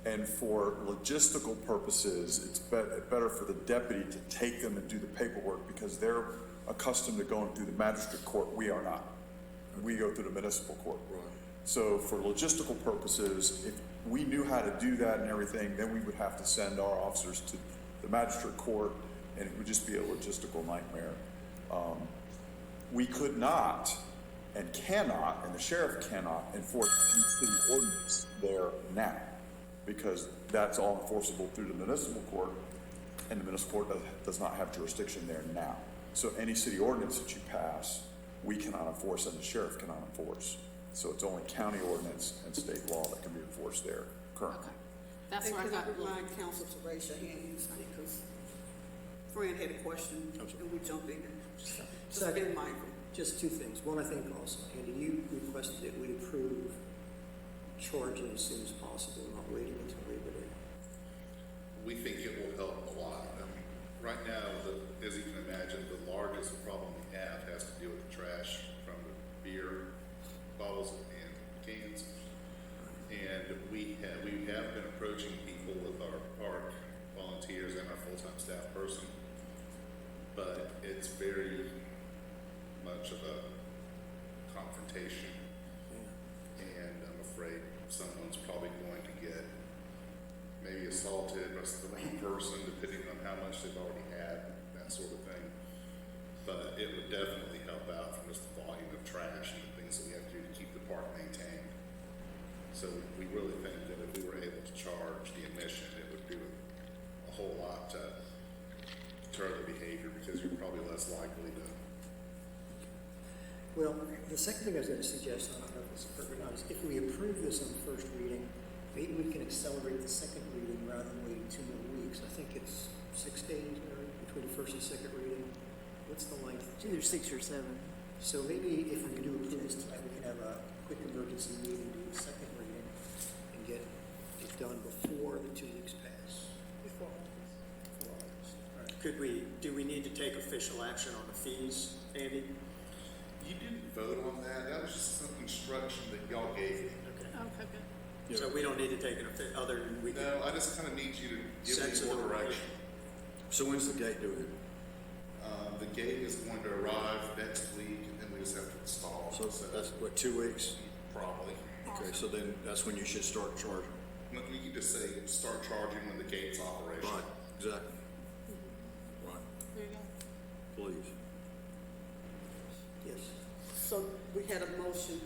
and for logistical purposes, it's better for the deputy to take them and do the paperwork, because they're accustomed to going through the magistrate court. We are not. We go through the municipal court. Right. So for logistical purposes, if we knew how to do that and everything, then we would have to send our officers to the magistrate court, and it would just be a logistical nightmare. We could not and cannot, and the sheriff cannot enforce any city ordinance there now, because that's all enforceable through the municipal court, and the municipal court does not have jurisdiction there now. So any city ordinance that you pass, we cannot enforce, and the sheriff cannot enforce. So it's only county ordinance and state law that can be enforced there currently. Okay. That's And where I can I got. remind council to raise your hand, because Fran had a question, and we jumped in. Just be mindful. Just two things. One, I think also, Andy, you requested that we approve charging as soon as possible, not waiting until Labor Day. We think it will help a lot. Right now, as you can imagine, the largest problem we have has to do with the trash from the beer bottles and cans. And we have been approaching people with our park volunteers and our full-time staff person, but it's very much of a confrontation. And I'm afraid someone's probably going to get maybe assaulted by the wrong person, depending on how much they've already had, that sort of thing. But it would definitely help out from just the volume of trash and the things that we have to do to keep the park maintained. So we really think that if we were able to charge the admission, it would do a whole lot to deter the behavior, because you're probably less likely to. Well, the second thing I was going to suggest, I don't know if it's appropriate or not, is if we approve this on the first reading, maybe we can accelerate the second reading rather than waiting 2 more weeks. I think it's 6 days between the first and second reading. What's the length? It's either 6 or 7. So maybe if we can do approve this tonight, we can have a quick emergency meeting, do a second reading, and get it done before the 2 weeks pass. Before August. All right. Do we need to take official action on the fees, Andy? You didn't vote on that. That was just some instruction that y'all gave me. Okay. Okay, good. So we don't need to take an other than we can. No, I just kind of need you to give Sense me of more the direction. So when's the gate due? The gate is going to arrive next week, and then we just have to install. So that's what, 2 weeks? Probably. Okay, so then that's when you should start charging. We can just say, start charging when the gate's operational. Right, exactly. Right, There you go. please. Yes. So we had a motion.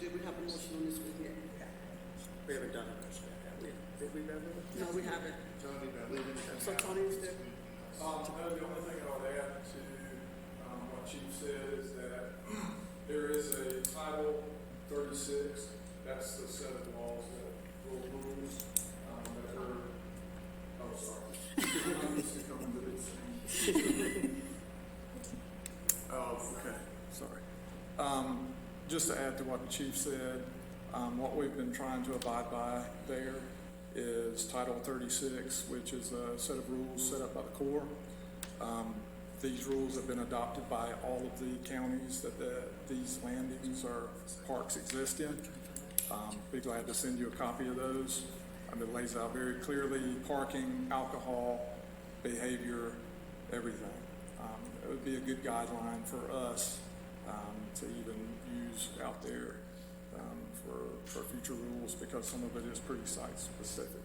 Did we have a motion on this one yet? We haven't done it yet, have we? Did we, Beverly? No, we haven't. Tony, now leave it. So Tony is there? No, the only thing I would add to, what Chief said is that there is a Title 36, that's the set of laws that will rules, that are, oh, sorry. I'm just coming to this. Oh, okay, sorry. Just to add to what the chief said, what we've been trying to abide by there is Title 36, which is a set of rules set up by the Corps. These rules have been adopted by all of the counties that these landings or parks exist in. Be glad to send you a copy of those. It lays out very clearly parking, alcohol, behavior, everything. It would be a good guideline for us to even use out there for future rules, because some of it is pretty site specific.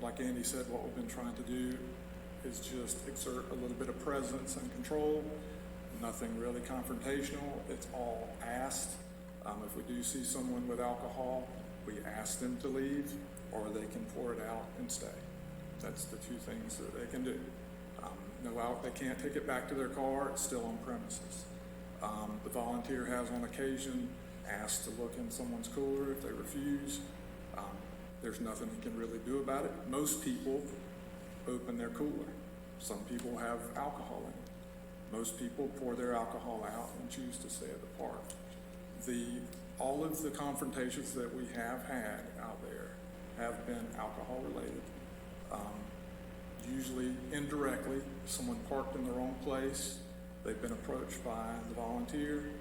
Like Andy said, what we've been trying to do is just exert a little bit of presence and control. Nothing really confrontational. It's all asked. If we do see someone with alcohol, we ask them to leave, or they can pour it out and stay. That's the two things that they can do. They can't take it back to their car. It's still on premises. The volunteer has on occasion asked to look in someone's cooler. If they refuse, there's nothing he can really do about it. Most people open their cooler. Some people have alcohol in it. Most people pour their alcohol out and choose to stay at the park. All of the confrontations that we have had out there have been alcohol related. Usually indirectly, someone parked in the wrong place, they've been approached by the volunteer.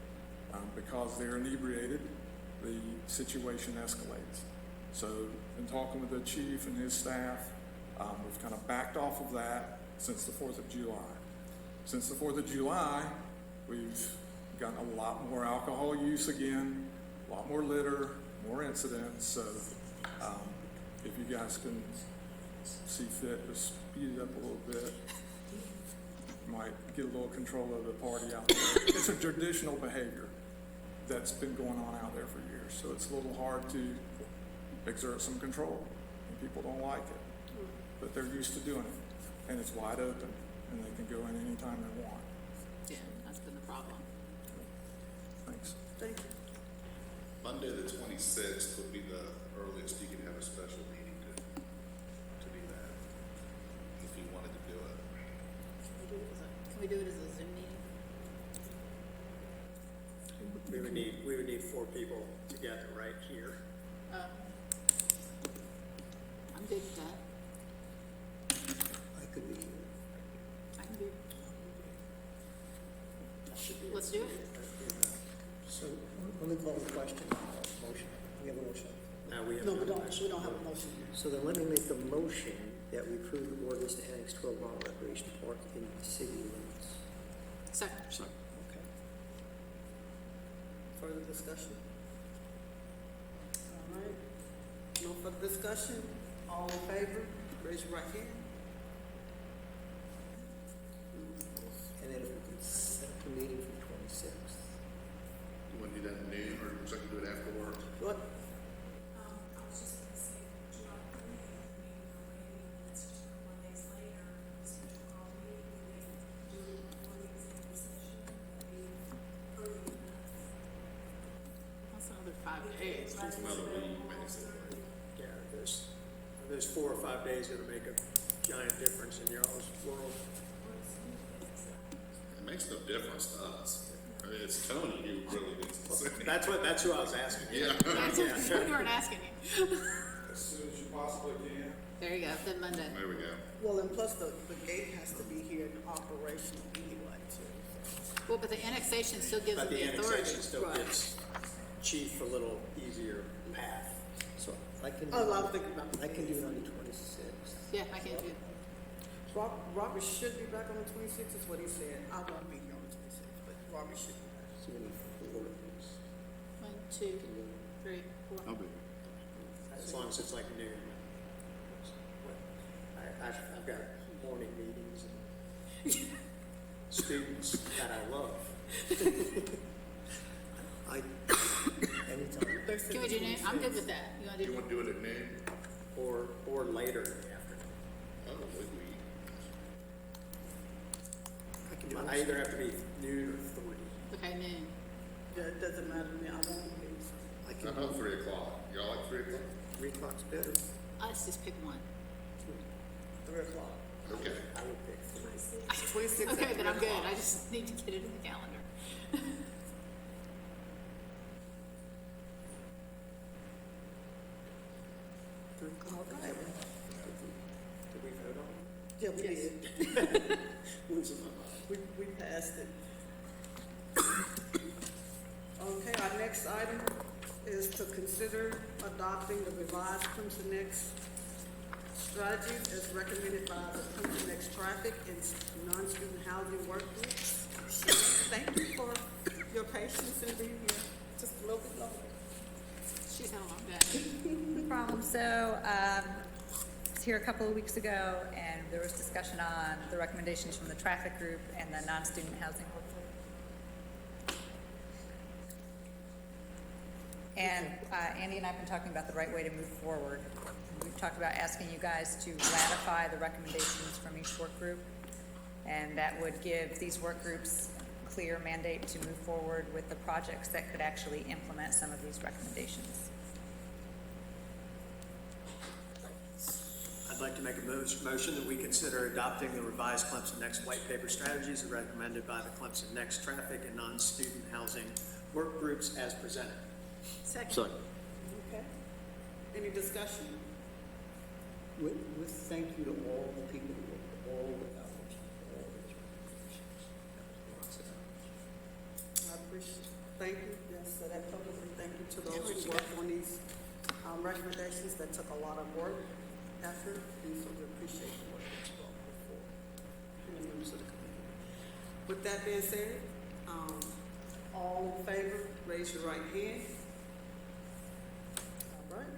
Because they're inebriated, the situation escalates. So, in talking with the chief and his staff, we've kind of backed off of that since the 4th of July. Since the 4th of July, we've gotten a lot more alcohol use again, a lot more litter, more incidents. So, if you guys can see fit to speed it up a little bit, might get a little control of the party out there. It's a traditional behavior that's been going on out there for years, so it's a little hard to exert some control, and people don't like it, but they're used to doing it, and it's wide open, and they can go in anytime they want. Yeah, that's been the problem. Thanks. Thank you. Monday, the 26th would be the earliest you could have a special meeting to do that, if you wanted to do it. Can we do it as a Zoom meeting? We would need 4 people together right here. I'm good with that. I could be here. I can do. Let's do it. So, let me call the question, motion. We have a motion. We No, we don't have a motion. So then let me make the motion that we approve the ordinance to annex 12 Mile Recreation Park in the city limits. Second. Okay. Further discussion? All right. No further discussion? All in favor? Raise your right hand. And then if we can set the meeting for the 26th. You want to do that at noon, or would you like to do it after work? What? I was just gonna say, do you like to leave the meeting or maybe let's just a couple of days later, special call meeting, we can do it before the executive session, maybe early enough. That's another 5 days. It's another week, basically. Yeah, there's 4 or 5 days that'll make a giant difference in y'all's world. It makes no difference to us. I mean, it's Tony who really needs to say. That's who I was asking. Yeah. We weren't asking you. As soon as you possibly can. There you go, then Monday. There we go. Well, and plus the gate has to be here and operational anyway, too. Well, but the annexation still gives But them the the authority. annexation still gives chief a little easier path. So I can. Oh, I was thinking about the I can do it on the 26th. Yeah, I can do. Robert should be back on the 26th, is what he said. I won't be here on the 26th, but Robert should be back. So we need 4 of these. 1, 2, 3, 4. I'll be. As long as it's like noon. I've got morning meetings and students that I love. Anytime. Can we do noon? I'm good with that. You wanna You do? want to do it at noon? Or later in the afternoon. Oh, I can do I it. either have to be noon or 3. Okay, noon. Yeah, it doesn't matter to me, I won't be here. I How can about do 3 o'clock? Y'all like 3 o'clock? 3 o'clock's better. Let's just pick one. 3 o'clock. Okay. I would pick 3. 26th Okay, at then 3 I'm good. o'clock. I just need to get it in the calendar. 3 o'clock. Did we vote on it? Yeah, we did. We passed it. Okay, our next item is to consider adopting the revised Clemson Next strategy as recommended by the Clemson Next Traffic and Non-Student Housing Work Group. Thank you for your patience in being here just a little bit longer. She's had a long day. No problem. So, I was here a couple of weeks ago, and there was discussion on the recommendations from the traffic group and the non-student housing work group. And Andy and I have been talking about the right way to move forward. We've talked about asking you guys to ratify the recommendations from each work group, and that would give these work groups clear mandate to move forward with the projects that could actually implement some of these recommendations. I'd like to make a motion that we consider adopting the revised Clemson Next white paper strategies as recommended by the Clemson Next traffic and non-student housing work groups as presented. Second. Okay. Any discussion? With thank you to all the people who worked all the hours, all those recommendations. That was lots of hours. I appreciate, thank you, yes, so that publicly, thank you to those who worked on these, recommendations that took a lot of work, effort, and so we appreciate the work that you all put forward, and the members of the committee. With that being said, all in favor, raise your right hand. All right.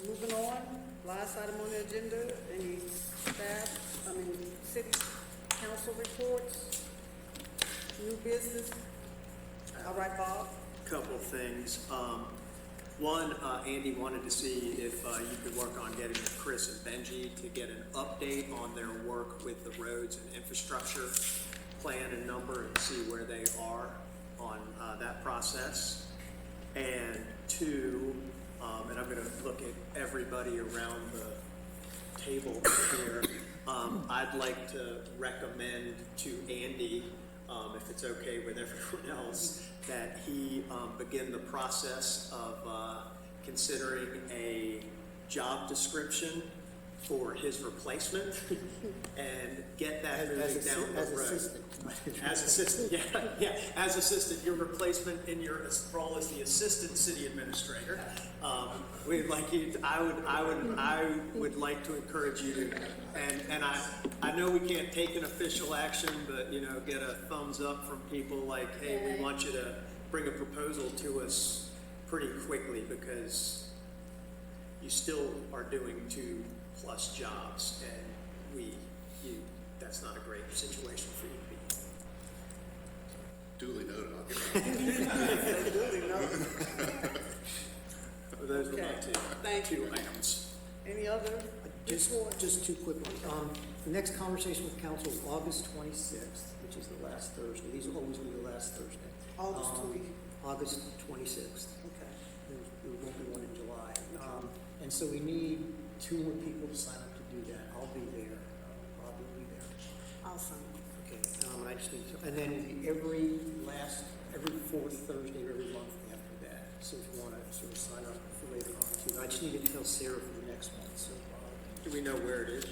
Moving on, last item on the agenda, any city council reports, new business? All right, Bob? Couple of things. One, Andy wanted to see if you could work on getting Chris and Benji to get an update on their work with the roads and infrastructure plan and number and see where they are on that process. And two, and I'm going to look at everybody around the table here. I'd like to recommend to Andy, if it's okay with everyone else, that he begin the process of considering a job description for his replacement and get that moving down the road. As assistant, yeah, as assistant, your replacement in your role as the assistant city administrator. We'd like you. I would like to encourage you to, and I know we can't take an official action, but get a thumbs up from people like, hey, we want you to bring a proposal to us pretty quickly because you still are doing 2+ jobs, and that's not a great situation for you to be in. Duly noted, I'll get back. Duly noted. Those were my Okay. two. Thank you. items. Any other reports? Just two quick ones. The next conversation with council is August 26th, which is the last Thursday. These will always be the last Thursday. August 26th. Okay. There won't be one in July. And so we need 2 more people to sign up to do that. I'll be there. Bob will be there. Awesome. Okay. I just need to, and then it'll be every 4th Thursday of every month after that. So if you want to sort of sign up for later on too. I just need to tell Sarah for the next one. So Do we know where it is?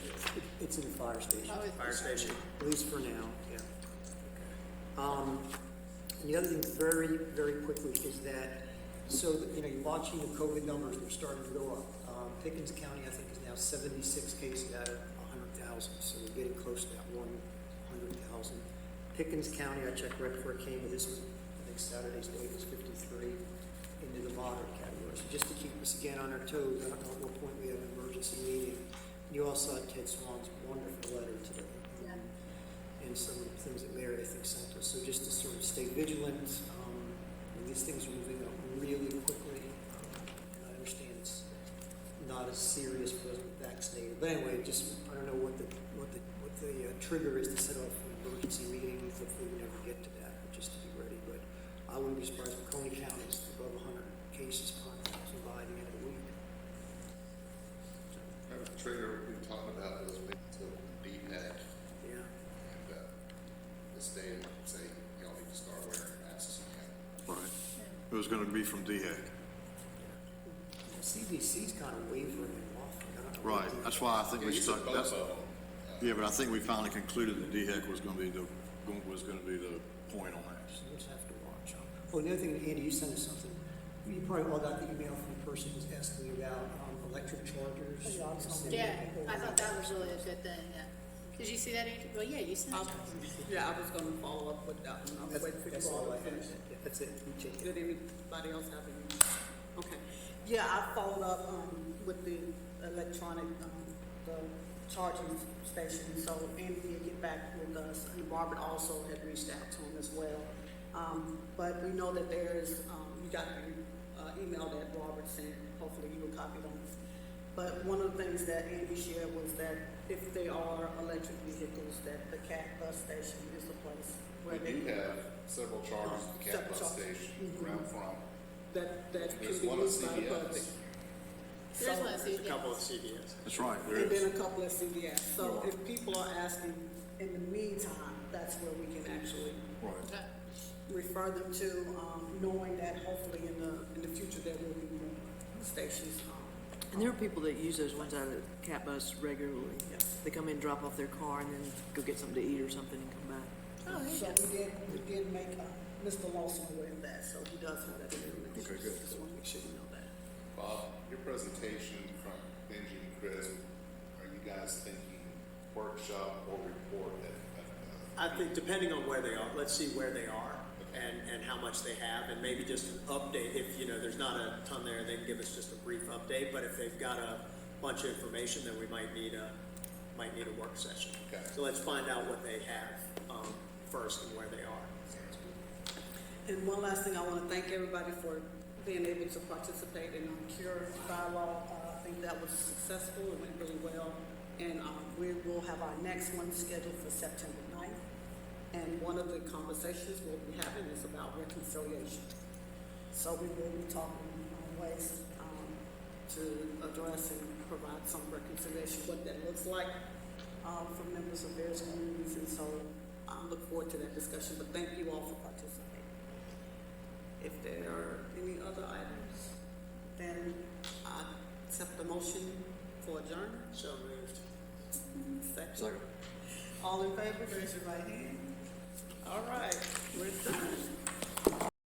it's in the fire station. Oh, it's Fire station. At least for now, yeah. And the other thing, very, very quickly, is that, so, you're watching the COVID numbers, they're starting to go up. Pickens County, I think, is now 76 cases out of 100,000, so we're getting close to that 100,000. Pickens County, I checked right before it came, this was, I think Saturday's date was 53 into the moderate category. So just to keep us again on our toes, I don't know at what point we have an emergency meeting. You all saw Ted Swan's wonderful letter today. And some of the things that Mary, I think, sent us. So just to sort of stay vigilant, these things are moving up really quickly. And I understand it's not as serious for those vaccinated. But anyway, I don't know what the trigger is to set off an emergency meeting. Hopefully we never get to that, but just to be ready. But I wouldn't be surprised if Coney County is above 100 cases per 1,000 by the end of the week. Kind of trigger we were talking about was to DPEC. Yeah. And this day, say, y'all need to start wearing masks again. Right. It was gonna be from DHEC. CDC's kind of wavering and waffling. I don't know. Right, that's why I think we You stuck, took both of them. yeah, but I think we finally concluded that DHEC was gonna be the point on that. We'll just have to watch. Oh, another thing, Andy, you sent us something. You probably all got the email from the person who's asking me about electric chargers. Yeah, I thought that was really a good thing, yeah. Did you see that, Angie? Well, yeah, you sent it. Yeah, I was gonna follow up with that one. I was waiting for you That's all all to I had. finish. That's it. You take it. Did anybody else have any? Okay. Yeah, I followed up, with the electronic, the charging station, so Andy did get back with us, and Robert also had reached out to him as well. But we know that there is, you got the, email that Robert sent, hopefully you were copied on. But one of the things that Andy shared was that if they are electric vehicles, that the CAT bus station is the place where We they. do have several chargers at the CAT Several bus chargers. station around from. That can There's be one at used by the CVS. public. There's one, There's a couple of CVS. That's right, there And is. then a couple of CVS. So if people are asking in the meantime, that's where we can actually Right. Okay. refer them to, knowing that hopefully in the future there will be more stations. And there are people that use those ones out of the cat bus regularly. Yes. They come in, drop off their car, and then go get something to eat or something and come back. Oh, there you So go. we did make Mr. Lawson aware of that, so he does have that information. Okay, good. Just want to make sure you know that. Bob, your presentation from Benji and Chris, are you guys thinking workshop or report I think depending on where they are, let's see where they are and how much they have, and maybe just an update. If, there's not a ton there, they can give us just a brief update, but if they've got a bunch of information, then we might need a work session. Okay. So let's find out what they have, first and where they are. And one last thing, I want to thank everybody for being able to participate in our CURE dialogue. I think that was successful, it went really well. And we will have our next one scheduled for September 9th. And one of the conversations we'll be having is about reconciliation. So we will be talking ways to address and provide some reconciliation, what that looks like for members of various communities. And so I look forward to that discussion, but thank you all for participating. If there are any other items, then I accept the motion for adjournment. So moved. Second. All in favor, raise your right hand. All right, we're done.